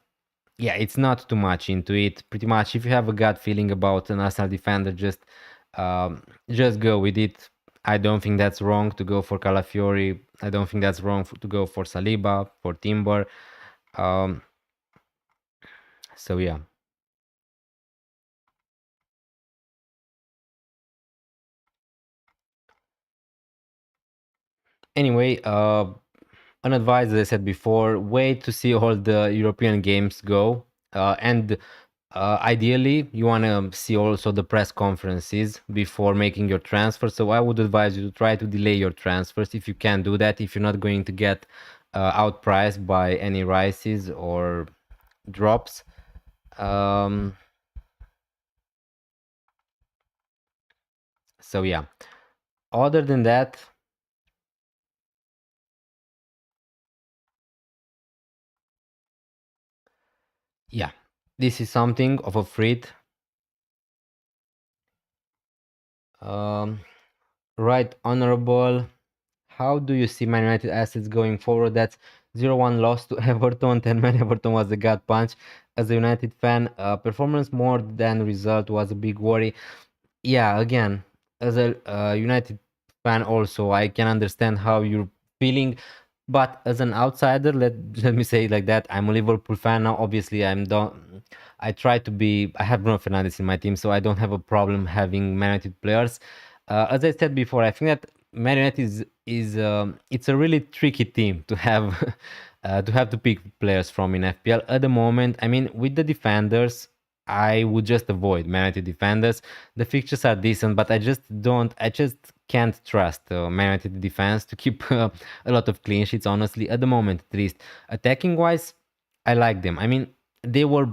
yeah, it's not too much into it. Pretty much, if you have a gut feeling about an Arsenal defender, just go with it. I don't think that's wrong to go for Calafiori. I don't think that's wrong to go for Saliba, for Timber. Um, so yeah. Anyway, unadvised, as I said before, wait to see all the European games go. And ideally, you want to see also the press conferences before making your transfer. So I would advise you to try to delay your transfers if you can do that, if you're not going to get outpriced by any rises or drops. Um, so yeah, other than that, yeah, this is something of a treat. Um, right, honorable. How do you see Man United assets going forward? That's 0-1 loss to Everton. 10 man Everton was a gut punch. As a United fan, performance more than result was a big worry. Yeah, again, as a United fan, also I can understand how you're feeling, but as an outsider, let me say it like that. I'm a Liverpool fan now. Obviously, I'm don't. I try to be. I have Bruno Fernandes in my team, so I don't have a problem having Man United players. As I said before, I think that Man United is it's a really tricky team to have to pick players from in FPL at the moment. I mean, with the defenders, I would just avoid Man United defenders. The fixtures are decent, but I just don't. I just can't trust Man United defense to keep a lot of clean sheets. Honestly, at the moment, at least attacking wise, I like them. I mean, they were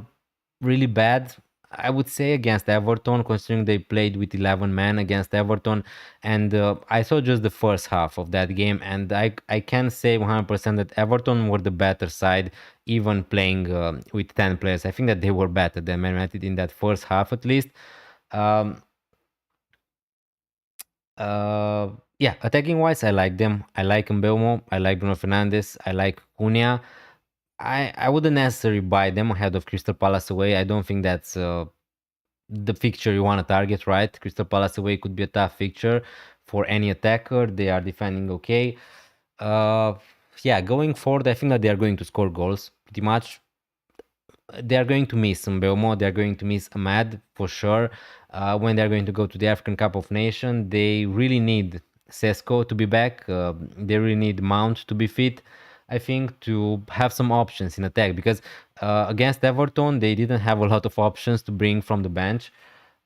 really bad, I would say, against Everton, considering they played with 11 men against Everton, and I saw just the first half of that game, and I can say 100% that Everton were the better side, even playing with 10 players. I think that they were better than Man United in that first half, at least. Um, uh, yeah, attacking wise, I like them. I like Mbeumo. I like Bruno Fernandes. I like Cunha. I wouldn't necessarily buy them ahead of Crystal Palace away. I don't think that's the fixture you want to target, right? Crystal Palace away could be a tough fixture for any attacker. They are defending okay. Uh, yeah, going forward, I think that they are going to score goals pretty much. They are going to miss Mbeumo. They are going to miss Ahmad for sure. When they are going to go to the African Cup of Nations, they really need Sesko to be back. They really need Mount to be fit. I think to have some options in attack, because against Everton they didn't have a lot of options to bring from the bench.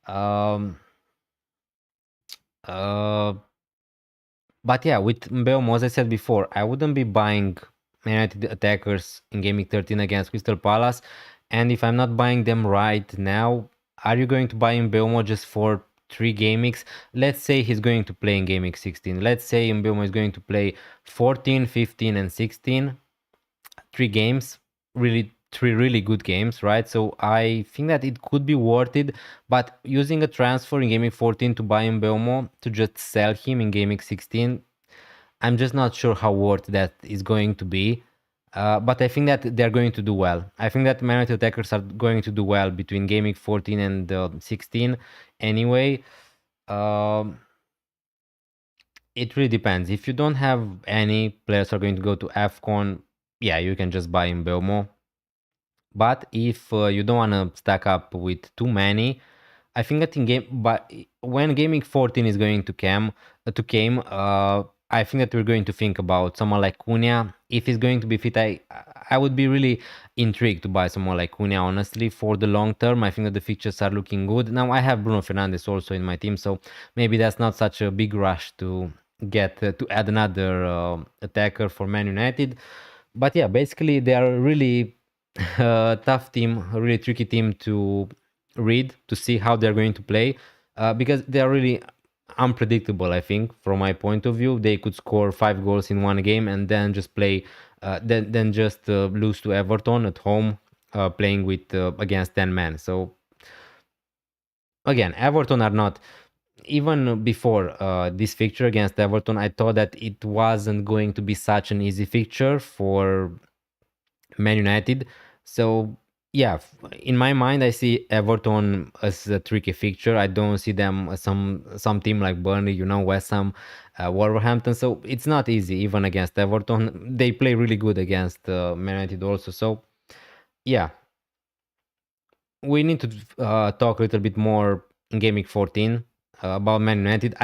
Um, uh, but yeah, with Mbeumo, as I said before, I wouldn't be buying Man United attackers in Gameweek 13 against Crystal Palace. And if I'm not buying them right now, are you going to buy Mbeumo just for 3 game weeks? Let's say he's going to play in Gameweek 16. Let's say Mbeumo is going to play 14, 15, and 16. 3 games, really 3 really good games, right? So I think that it could be worth it, but using a transfer in Gameweek 14 to buy Mbeumo to just sell him in Gameweek 16, I'm just not sure how worth that is going to be. But I think that they're going to do well. I think that Man United attackers are going to do well between Gameweek 14 and 16 anyway. Um, it really depends. If you don't have any players who are going to go to AFCON, yeah, you can just buy in Belmo. But if you don't want to stack up with too many, I think that in game, but when Gaming 14 is going to came, I think that we're going to think about someone like Cunha. If he's going to be fit, I would be really intrigued to buy someone like Cunha. Honestly, for the long term, I think that the fixtures are looking good. Now I have Bruno Fernandes also in my team, so maybe that's not such a big rush to get to add another attacker for Man United. But yeah, basically they are really tough team, a really tricky team to read to see how they're going to play because they are really unpredictable. I think from my point of view, they could score 5 goals in one game and then just play, then just lose to Everton at home, playing with against 10 men. So again, Everton are not. Even before this fixture against Everton, I thought that it wasn't going to be such an easy fixture for Man United. So yeah, in my mind, I see Everton as a tricky fixture. I don't see them as some team like Burnley, West Ham, Wolverhampton. So it's not easy even against Everton. They play really good against Man United also. So yeah, we need to talk a little bit more in Game Week 14 about Man United.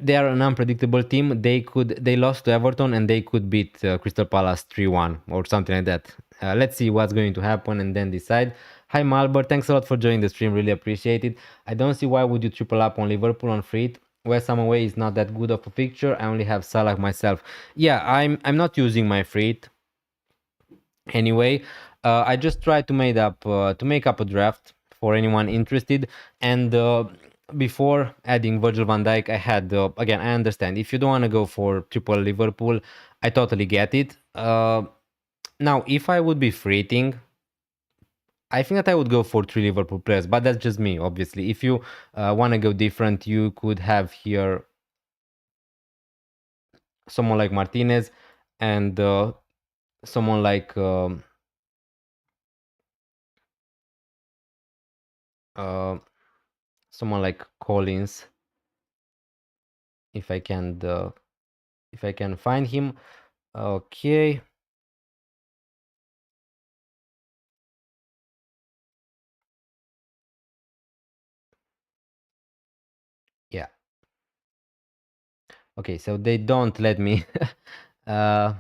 They are an unpredictable team. They lost to Everton and they could beat Crystal Palace 3-1 or something like that. Let's see what's going to happen and then decide. Hi Malbert, thanks a lot for joining the stream. Really appreciate it. I don't see why would you triple up on Liverpool on free. West Ham away is not that good of a picture. I only have Salah myself. Yeah, I'm not using my free anyway. I just tried to make up a draft for anyone interested, and before adding Virgil van Dijk, I had again, I understand if you don't want to go for triple Liverpool, I totally get it. Now if I would be freeting, I think that I would go for 3 Liverpool players, but that's just me. Obviously, if you want to go different, you could have here someone like Martinez and someone like uh, someone like Collins, if I can find him. Okay. Yeah. Okay, so they don't let me uh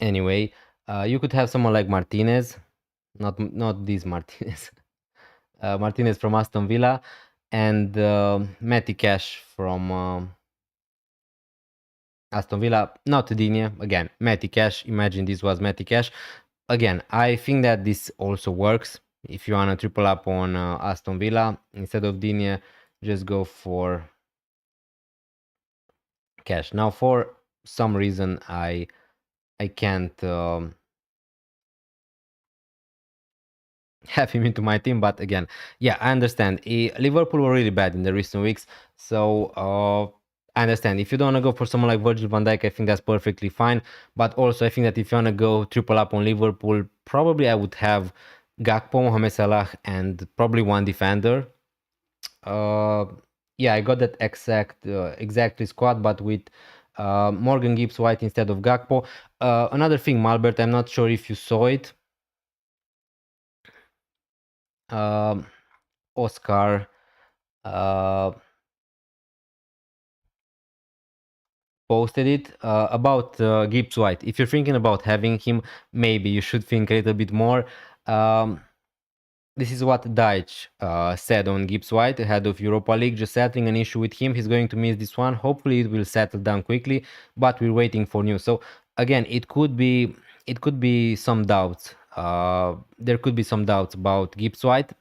anyway, you could have someone like Martinez, not this Martinez. Martinez from Aston Villa and Matty Cash from Aston Villa, not Digne. Again, Matty Cash. Imagine this was Matty Cash. Again, I think that this also works. If you want to triple up on Aston Villa, instead of Digne, just go for Cash. Now, for some reason, I can't have him into my team. But again, yeah, I understand. Liverpool were really bad in the recent weeks, so I understand. If you don't want to go for someone like Virgil van Dijk, I think that's perfectly fine. But also, I think that if you want to go triple up on Liverpool, probably I would have Gakpo, Mohamed Salah, and probably one defender. Uh, yeah, I got that exactly squad, but with Morgan Gibbs White instead of Gakpo. Another thing, Malbert, I'm not sure if you saw it. Oscar posted it about Gibbs White. If you're thinking about having him, maybe you should think a little bit more. This is what Deitch said on Gibbs White ahead of Europa League, just settling an issue with him. He's going to miss this one. Hopefully it will settle down quickly, but we're waiting for news. So again, it could be some doubts. There could be some doubts about Gibbs White,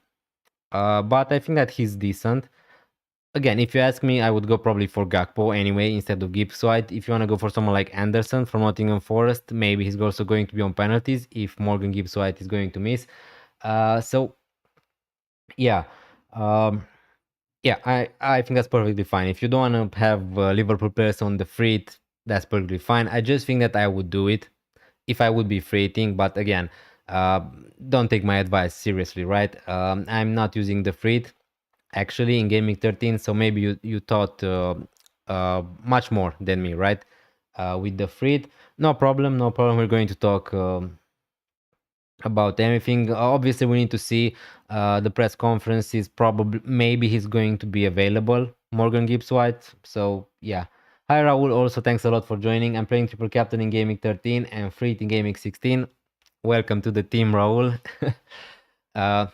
but I think that he's decent. Again, if you ask me, I would go probably for Gakpo anyway instead of Gibbs White. If you want to go for someone like Anderson from Nottingham Forest, maybe he's also going to be on penalties if Morgan Gibbs White is going to miss. So yeah, yeah, I think that's perfectly fine. If you don't want to have Liverpool players on the free, that's perfectly fine. I just think that I would do it if I would be freeing, but again, don't take my advice seriously, right? I'm not using the free. actually in Gameweek 13, so maybe you thought much more than me, right? With the Frit, no problem, no problem. We're going to talk about everything. Obviously, we need to see the press conference. Is probably maybe he's going to be available, Morgan Gibbs White. So yeah. Hi Raul, also thanks a lot for joining. I'm playing triple captain in Gameweek 13 and Frit in Gameweek 16. Welcome to the team, Raul.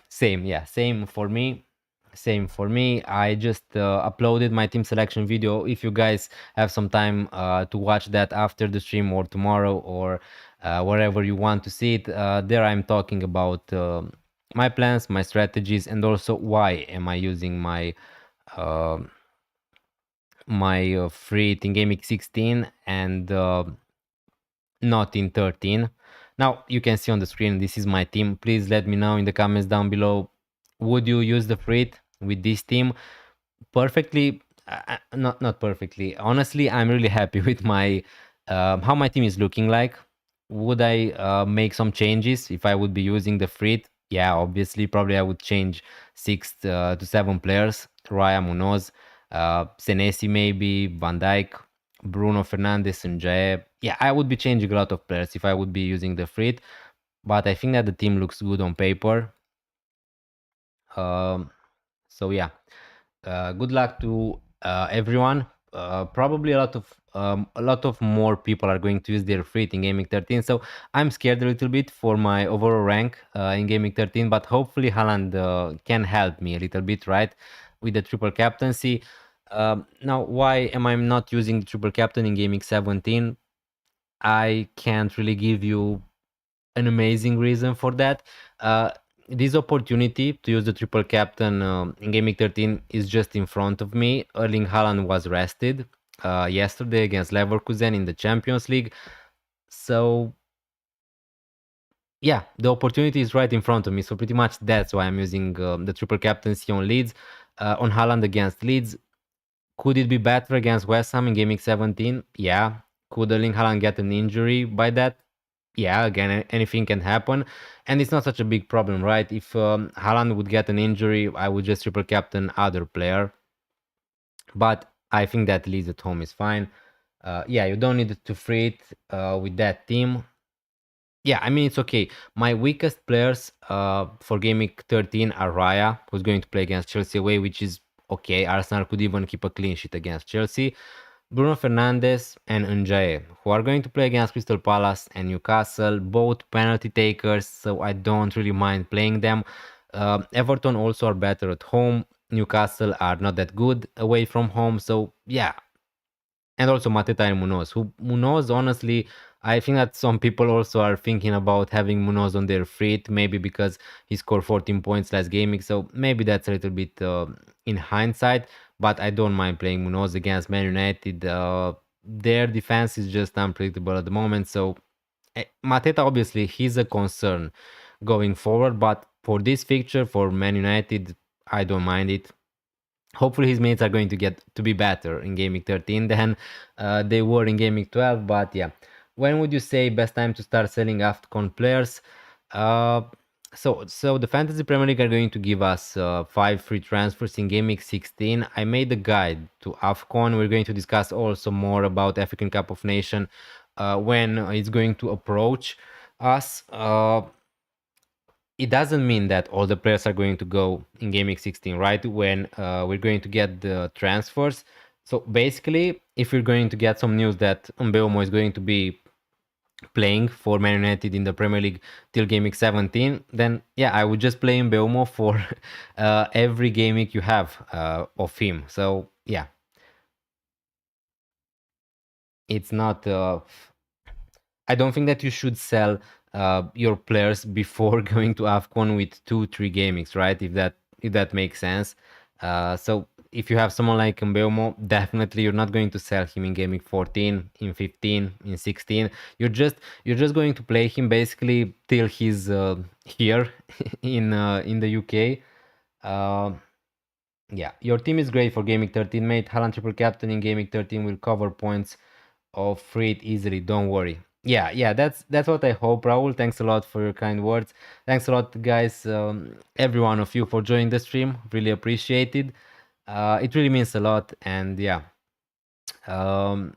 Same, yeah, same for me. Same for me. I just uploaded my team selection video. If you guys have some time to watch that after the stream or tomorrow or wherever you want to see it, there I'm talking about my plans, my strategies, and also why am I using my uh, free in Gameweek 16 and not in 13. Now you can see on the screen, this is my team. Please let me know in the comments down below, would you use the Frit with this team? Perfectly, not perfectly. Honestly, I'm really happy with my how my team is looking like. Would I make some changes if I would be using the Frit? Yeah, obviously, probably I would change 6 to 7 players. Raya, Munoz, Senesi maybe, Van Dijk, Bruno Fernandes, and Jae. Yeah, I would be changing a lot of players if I would be using the Frit. But I think that the team looks good on paper. So yeah, good luck to everyone. Probably a lot of more people are going to use their Frit in Gaming 13. So I'm scared a little bit for my overall rank in Gaming 13, but hopefully Haaland can help me a little bit, right, with the triple captaincy. Now, why am I not using the triple captain in Gaming 17? I can't really give you an amazing reason for that. This opportunity to use the triple captain in Gaming 13 is just in front of me. Erling Haaland was rested yesterday against Leverkusen in the Champions League. So yeah, the opportunity is right in front of me. So pretty much that's why I'm using the triple captaincy on Leeds, on Haaland against Leeds. Could it be better against West Ham in Gaming 17? Yeah. Could Erling Haaland get an injury by that? Yeah, again, anything can happen, and it's not such a big problem, right? If Haaland would get an injury, I would just triple captain other player. But I think that Leeds at home is fine. Yeah, you don't need to Frit with that team. Yeah, I mean, it's okay. My weakest players for Game Week 13 are Raya, who's going to play against Chelsea away, which is okay. Arsenal could even keep a clean sheet against Chelsea. Bruno Fernandes and Njae, who are going to play against Crystal Palace and Newcastle, both penalty takers, so I don't really mind playing them. Everton also are better at home. Newcastle are not that good away from home, so yeah. And also Mateta and Munoz. Munoz, honestly, I think that some people also are thinking about having Munoz on their Frit, maybe because he scored 14 points last game, so maybe that's a little bit in hindsight, but I don't mind playing Munoz against Man United. Their defense is just unpredictable at the moment, so Mateta, obviously, he's a concern going forward, but for this fixture, for Man United, I don't mind it. Hopefully his mates are going to get to be better in Game Week 13 than they were in Game Week 12. But yeah, when would you say best time to start selling AFCON players? So the Fantasy Premier League are going to give us 5 free transfers in Game Week 16. I made a guide to AFCON. We're going to discuss also more about African Cup of Nations when it's going to approach us. It doesn't mean that all the players are going to go in Game Week 16, right? When we're going to get the transfers. So basically, if we're going to get some news that Mbeumo is going to be playing for Man United in the Premier League till Game Week 17, then yeah, I would just play Mbeumo for every game week you have of him. So yeah, it's not. I don't think that you should sell your players before going to AFCON with 2-3 gamings, right? If that makes sense. So if you have someone like Mbeumo, definitely you're not going to sell him in gaming 14, in 15, in 16. You're just going to play him basically till he's here in the UK. Yeah, your team is great for gaming 13, mate. Haaland triple captain in gaming 13 will cover points of Frit easily. Don't worry. Yeah, that's what I hope, Raul. Thanks a lot for your kind words. Thanks a lot, guys, every one of you for joining the stream. Really appreciated. It really means a lot, and um,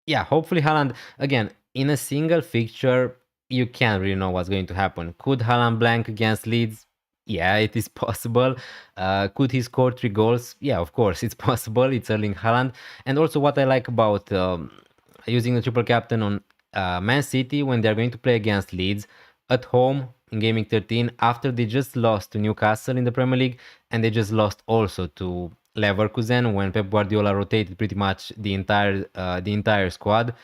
yeah. Hopefully, Haaland again in a single fixture. You can't really know what's going to happen. Could Haaland blank against Leeds? Yeah, it is possible. Could he score 3 goals? Yeah, of course, it's possible. It's Erling Haaland, and also what I like about using the triple captain on Man City when they're going to play against Leeds at home in Gameweek 13 after they just lost to Newcastle in the Premier League and they just lost also to Leverkusen when Pep Guardiola rotated pretty much the entire squad.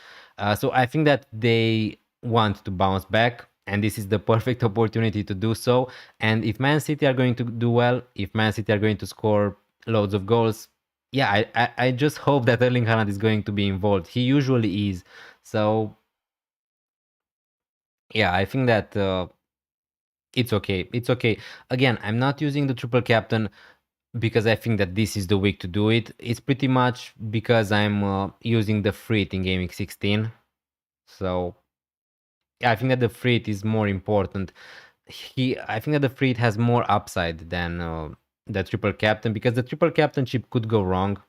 So I think that they want to bounce back and this is the perfect opportunity to do so. And if Man City are going to do well, if Man City are going to score loads of goals, yeah, I just hope that Erling Haaland is going to be involved. He usually is. So yeah, I think that it's okay. It's okay. Again, I'm not using the triple captain because I think that this is the week to do it. It's pretty much because I'm using the Frit in Gaming 16. So yeah, I think that the Frit is more important. I think that the Frit has more upside than the triple captain because the triple captainship could go wrong.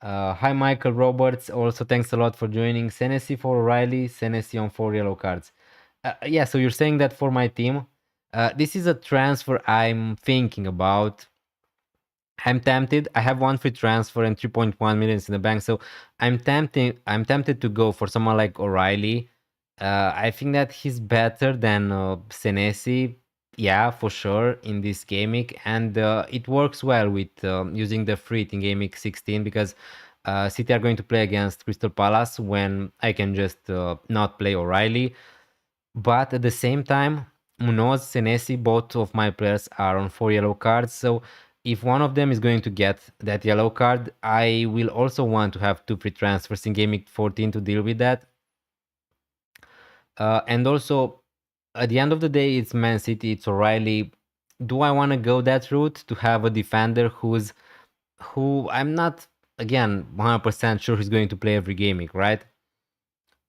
Hi, Michael Roberts. Also, thanks a lot for joining. Senesi for O'Reilly, Senesi on 4 yellow cards. Yeah, so you're saying that for my team. This is a transfer I'm thinking about. I'm tempted. I have one free transfer and 3.1 millions in the bank, so I'm tempted to go for someone like O'Reilly. I think that he's better than Senesi. Yeah, for sure in this gamic, and it works well with using the free in gamic 16 because City are going to play against Crystal Palace when I can just not play O'Reilly. But at the same time, Munoz, Senesi, both of my players are on 4 yellow cards. So if one of them is going to get that yellow card, I will also want to have 2 free transfers in Game Week 14 to deal with that. And also, at the end of the day, it's Man City, it's O'Reilly. Do I want to go that route to have a defender who I'm not again 100% sure he's going to play every game week, right?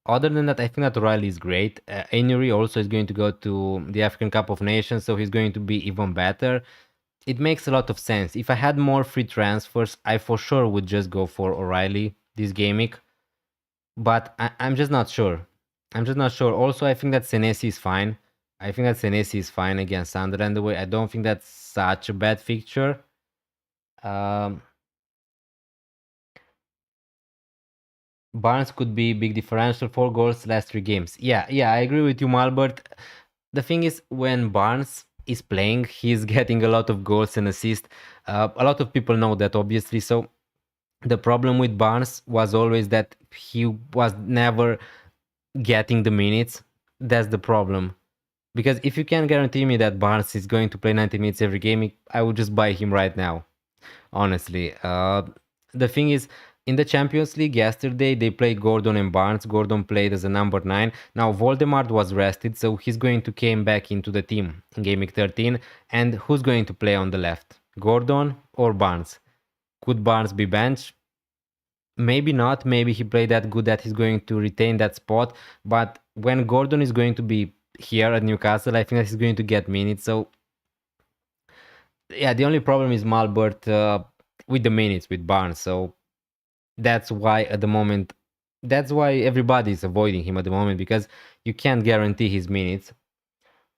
Other than that, I think that O'Reilly is great. Ainuri also is going to go to the African Cup of Nations, so he's going to be even better. It makes a lot of sense. If I had more free transfers, I for sure would just go for O'Reilly this game week. But I'm just not sure. I'm just not sure. Also, I think that Senesi is fine. I think that Senesi is fine against Sunderland away. I don't think that's such a bad fixture. Um, Barnes could be big differential, 4 goals last 3 games. Yeah, I agree with you, Malbert. The thing is, when Barnes is playing, he's getting a lot of goals and assists. A lot of people know that, obviously. So the problem with Barnes was always that he was never getting the minutes. That's the problem. Because if you can guarantee me that Barnes is going to play 90 minutes every game, I would just buy him right now. Honestly, the thing is, in the Champions League yesterday, they played Gordon and Barnes. Gordon played as a number 9. Now Voldemort was rested, so he's going to came back into the team in Game Week 13. And who's going to play on the left? Gordon or Barnes? Could Barnes be benched? Maybe not. Maybe he played that good that he's going to retain that spot. But when Gordon is going to be here at Newcastle, I think that he's going to get minutes. So yeah, the only problem is Malbert with the minutes with Barnes. So that's why at the moment, that's why everybody is avoiding him at the moment because you can't guarantee his minutes.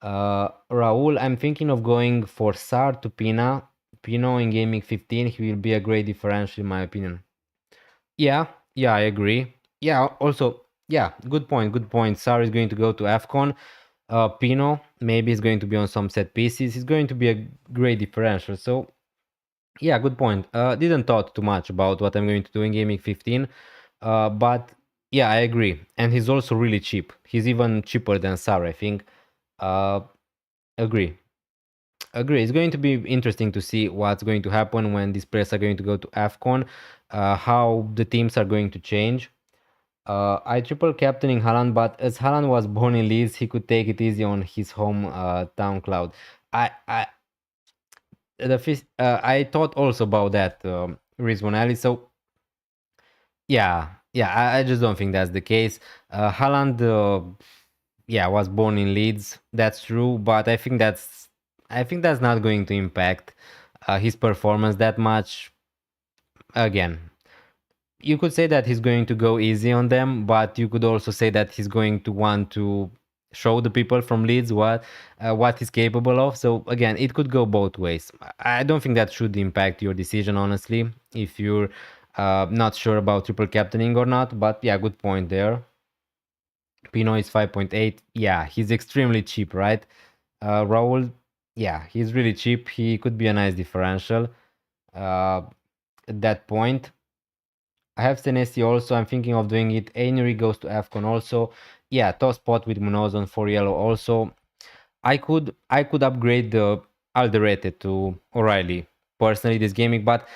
Raul, I'm thinking of going for Sar to Pina. Pino in gaming 15, he will be a great differential in my opinion. Yeah, I agree. Yeah, also, yeah, good point, good point. Sar is going to go to AFCON. Pino maybe is going to be on some set pieces. He's going to be a great differential. So yeah, good point. Didn't thought too much about what I'm going to do in Gaming 15, but yeah, I agree. And he's also really cheap. He's even cheaper than Sar, I think. Uh, agree. Agree. It's going to be interesting to see what's going to happen when these players are going to go to AFCON, how the teams are going to change. I triple captaining Haaland, but as Haaland was born in Leeds, he could take it easy on his home town cloud. I I thought also about that, Rizwan Ali. So yeah, Yeah, I just don't think that's the case. Haaland, yeah, was born in Leeds. That's true, but I think that's not going to impact his performance that much. Again, you could say that he's going to go easy on them, but you could also say that he's going to want to show the people from Leeds what he's capable of. So again, it could go both ways. I don't think that should impact your decision, honestly, if you're not sure about triple captaining or not. But yeah, good point there. Pino is 5.8. Yeah, he's extremely cheap, right? Raul, yeah, he's really cheap. He could be a nice differential at that point. I have Senesi also. I'm thinking of doing it. Ainri goes to AFCON also. Yeah, toss spot with Munoz on 4 yellow also. I could upgrade the Alderete to O'Reilly personally this gaming, but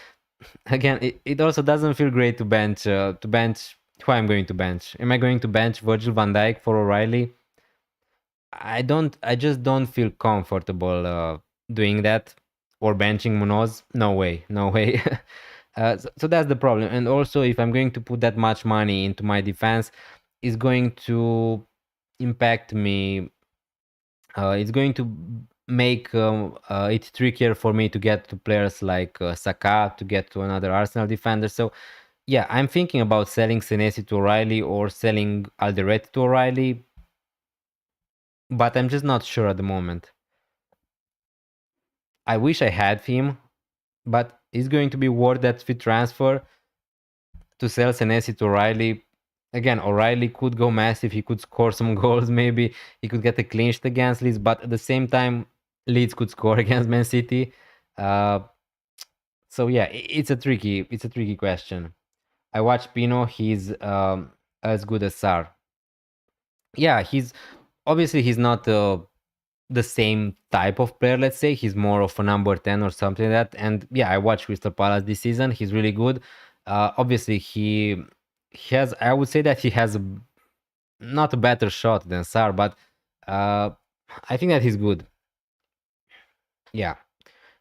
again, it also doesn't feel great to bench who I'm going to bench. Am I going to bench Virgil van Dijk for O'Reilly? I just don't feel comfortable doing that or benching Munoz. No way, no way. So that's the problem. And also, if I'm going to put that much money into my defense, it's going to impact me. It's going to make it trickier for me to get to players like Saka, to get to another Arsenal defender. So yeah, I'm thinking about selling Senesi to O'Reilly or selling Alderete to O'Reilly, but I'm just not sure at the moment. I wish I had him, but it's going to be worth that fit transfer to sell Senesi to O'Reilly. Again, O'Reilly could go massive. He could score some goals. Maybe he could get a clean sheet against Leeds, but at the same time, Leeds could score against Man City. Uh, so yeah, it's a tricky question. I watched Pino. He's as good as Sar. Yeah, he's not the same type of player, let's say. He's more of a number 10 or something like that. And yeah, I watched Crystal Palace this season. He's really good. Obviously, he has, I would say that he has not a better shot than Sar, but uh, I think that he's good. Yeah.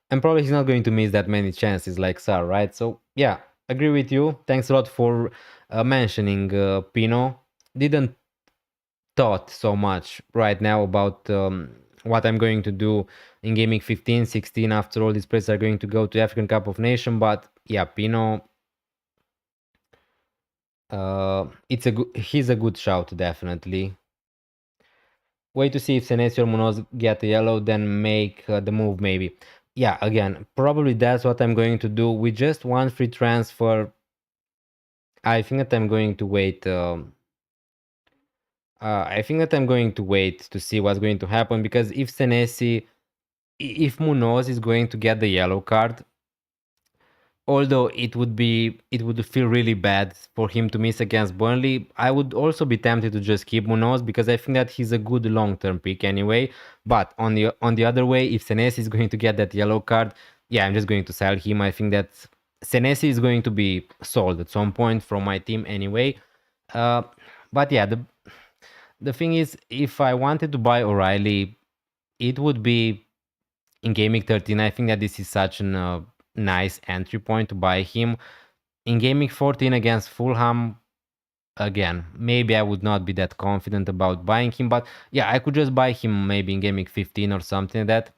And probably he's not going to miss that many chances like Sar, right? So yeah, agree with you. Thanks a lot for mentioning Pino. Didn't thought so much right now about what I'm going to do in Gaming 15, 16. After all, these players are going to go to African Cup of Nations. But yeah, Pino, he's a good shout, definitely. Wait to see if Senesi or Munoz get a yellow, then make the move maybe. Yeah, again, probably that's what I'm going to do. With just one free transfer, I think that I'm going to wait. I think that I'm going to wait to see what's going to happen, because if Munoz is going to get the yellow card, although it would feel really bad for him to miss against Burnley, I would also be tempted to just keep Munoz because I think that he's a good long-term pick anyway. But on the other way, if Senesi is going to get that yellow card, yeah, I'm just going to sell him. I think that Senesi is going to be sold at some point from my team anyway. Uh, but yeah, the thing is, if I wanted to buy O'Reilly, it would be in Gaming 13. I think that this is such a nice entry point to buy him. In Gaming 14 against Fulham, again, maybe I would not be that confident about buying him, but yeah, I could just buy him maybe in Gaming 15 or something like that.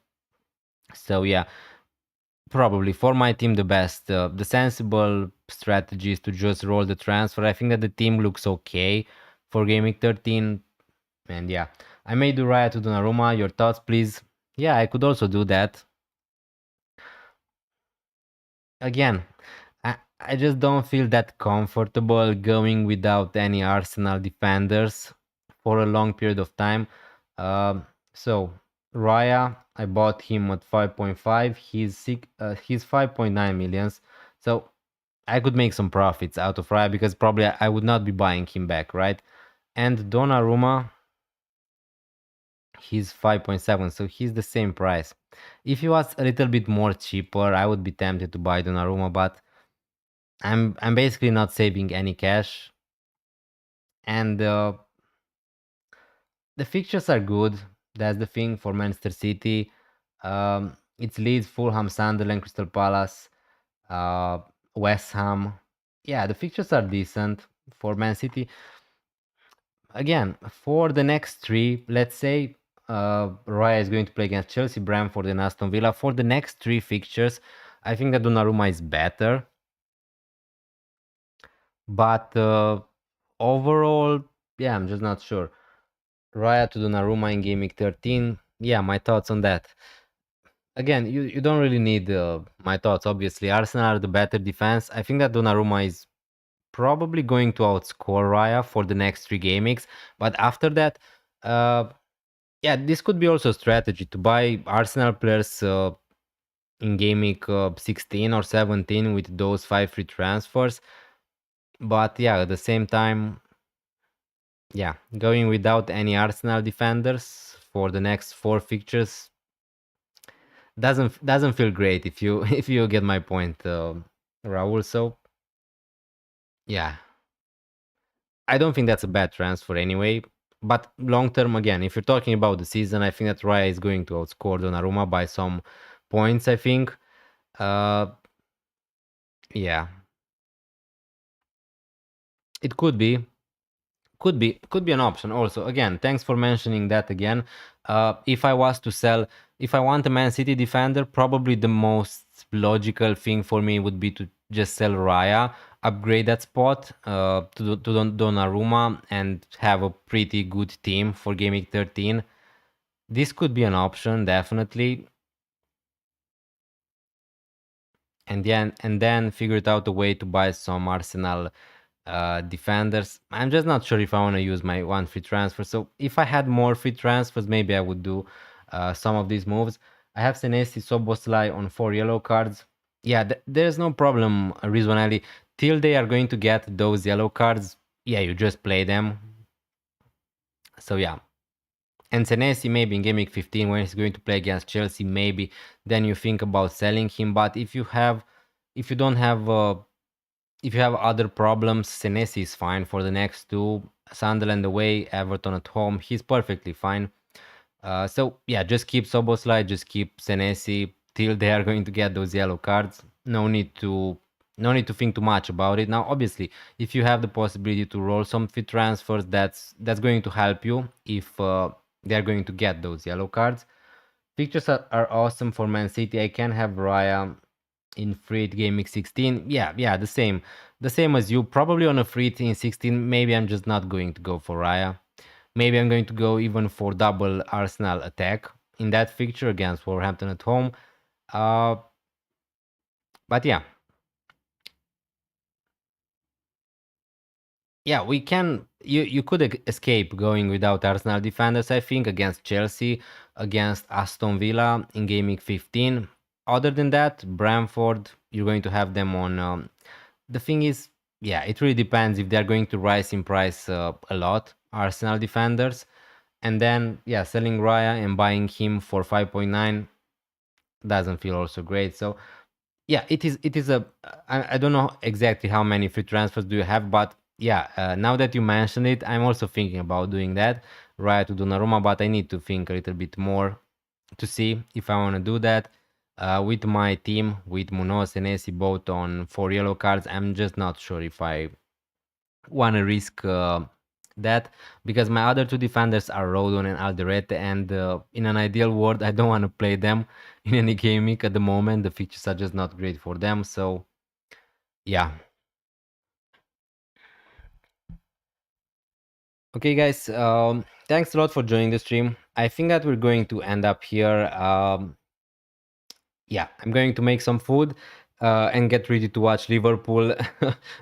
So yeah, probably for my team the sensible strategy is to just roll the transfer. I think that the team looks okay for Gaming 13. And yeah, I may do Raya to Donnarumma. Your thoughts, please? Yeah, I could also do that. Again, I just don't feel that comfortable going without any Arsenal defenders for a long period of time. So Raya, I bought him at 5.5. He's 5.9 millions. So I could make some profits out of Raya because probably I would not be buying him back, right? And Donnarumma, he's 5.7, so he's the same price. If he was a little bit more cheaper, I would be tempted to buy Donnarumma, but I'm basically not saving any cash, and the fixtures are good. That's the thing for Manchester City. It's Leeds, Fulham, Sunderland, Crystal Palace, uh, West Ham. Yeah, the fixtures are decent. for Man City. Again, for the next three, let's say Raya is going to play against Chelsea, Brentford, and Aston Villa. For the next three fixtures, I think that Donnarumma is better. But overall, yeah, I'm just not sure. Raya to Donnarumma in Gameweek 13. Yeah, my thoughts on that. Again, you don't really need my thoughts, obviously. Arsenal are the better defense. I think that Donnarumma is probably going to outscore Raya for the next three game weeks. But after that, yeah, this could be also a strategy to buy Arsenal players in game week 16 or 17 with those 5 free transfers. But yeah, at the same time, yeah, going without any Arsenal defenders for the next four fixtures doesn't feel great if you if you get my point, Raul. So yeah, I don't think that's a bad transfer anyway. But long term, again, if you're talking about the season, I think that Raya is going to outscore Donnarumma by some points. I think, yeah, it could be an option also. Again, thanks for mentioning that again. If I was to sell, if I want a Man City defender, probably the most logical thing for me would be to just sell Raya, upgrade that spot to Donnarumma, and have a pretty good team for Game Week 13. This could be an option, definitely. And then figure it out a way to buy some Arsenal defenders. I'm just not sure if I want to use my one free transfer. So if I had more free transfers, maybe I would do some of these moves. I have Senesi, Soboslai on 4 yellow cards. Yeah, there's no problem, Rizwanelli. Till they are going to get those yellow cards, yeah, you just play them. So yeah. And Senesi maybe in Game Week 15 when he's going to play against Chelsea, maybe then you think about selling him. But if you don't have if you have other problems, Senesi is fine for the next two. Sunderland away, Everton at home, he's perfectly fine. So yeah, just keep Soboslai, just keep Senesi till they are going to get those yellow cards. No need to think too much about it. Now, obviously, if you have the possibility to roll some free transfers, that's going to help you if they are going to get those yellow cards. Pictures are awesome for Man City. I can have Raya in free game week 16. Yeah, the same as you. Probably on a free in 16. Maybe I'm just not going to go for Raya. Maybe I'm going to go even for double Arsenal attack in that fixture against Wolverhampton at home. But yeah, we can. You could escape going without Arsenal defenders. I think against Chelsea, against Aston Villa in game week 15. Other than that, Brentford, you're going to have them on. The thing is, yeah, it really depends if they're going to rise in price a lot. Arsenal defenders, and then yeah, selling Raya and buying him for 5.9 doesn't feel also great. So yeah, it is a I don't know exactly how many free transfers do you have, but yeah, now that you mention it, I'm also thinking about doing that, right, to Donnarumma, but I need to think a little bit more to see if I want to do that. With my team, with Munoz and Esi both on 4 yellow cards, I'm just not sure if I want to risk that, because my other two defenders are Rodon and Alderete, and in an ideal world, I don't want to play them in any game week at the moment. The features are just not great for them, so yeah. Okay, guys, thanks a lot for joining the stream. I think that we're going to end up here. Yeah, I'm going to make some food and get ready to watch Liverpool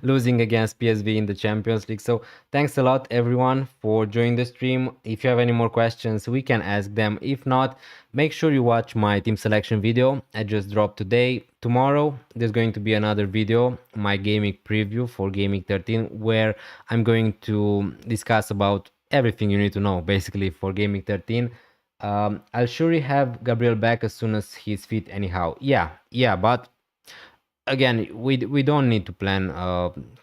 losing against PSV in the Champions League. So thanks a lot, everyone, for joining the stream. If you have any more questions, we can ask them. If not, make sure you watch my team selection video I just dropped today. Tomorrow, there's going to be another video, my gaming preview for Gaming 13, where I'm going to discuss about everything you need to know, basically, for Gaming 13. I'll surely have Gabriel back as soon as he's fit anyhow. Yeah, but again, we don't need to plan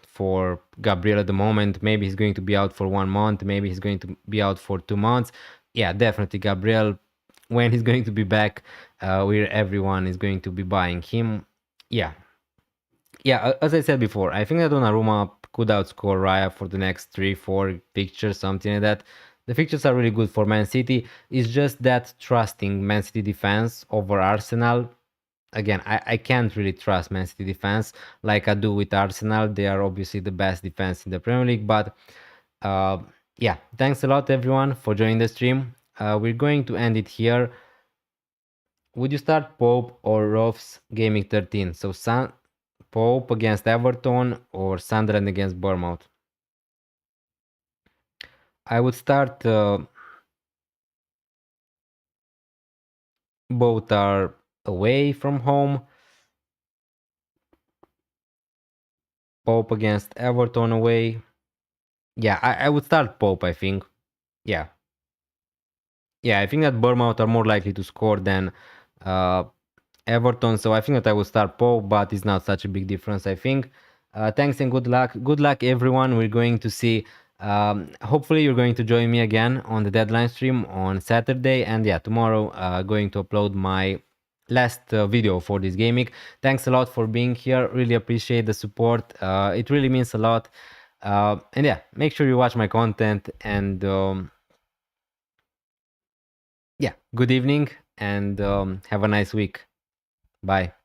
for Gabriel at the moment. Maybe he's going to be out for 1 month, maybe he's going to be out for 2 months. Yeah, definitely Gabriel, when he's going to be back, where everyone is going to be buying him. Yeah, as I said before, I think that Donnarumma could outscore Raya for the next 3-4 fixtures, something like that. The fixtures are really good for Man City. It's just that trusting Man City defense over Arsenal. Again, I can't really trust Man City defense like I do with Arsenal. They are obviously the best defense in the Premier League. But yeah, thanks a lot everyone for joining the stream. We're going to end it here. Would you start Pope or Rolf's Gaming 13? So Pope against Everton or Sunderland against Bournemouth? I would start. Both are away from home. Pope against Everton away. Yeah, I would start Pope, I think. Yeah. Yeah, I think that Bournemouth are more likely to score than Everton, so I think that I would start Pope, but it's not such a big difference, I think. Thanks and good luck. Good luck, everyone. We're going to see. Hopefully, you're going to join me again on the deadline stream on Saturday, and yeah, tomorrow, going to upload my last video for this gaming. Thanks a lot for being here. Really appreciate the support. It really means a lot. And yeah, make sure you watch my content and yeah, good evening and have a nice week. Bye.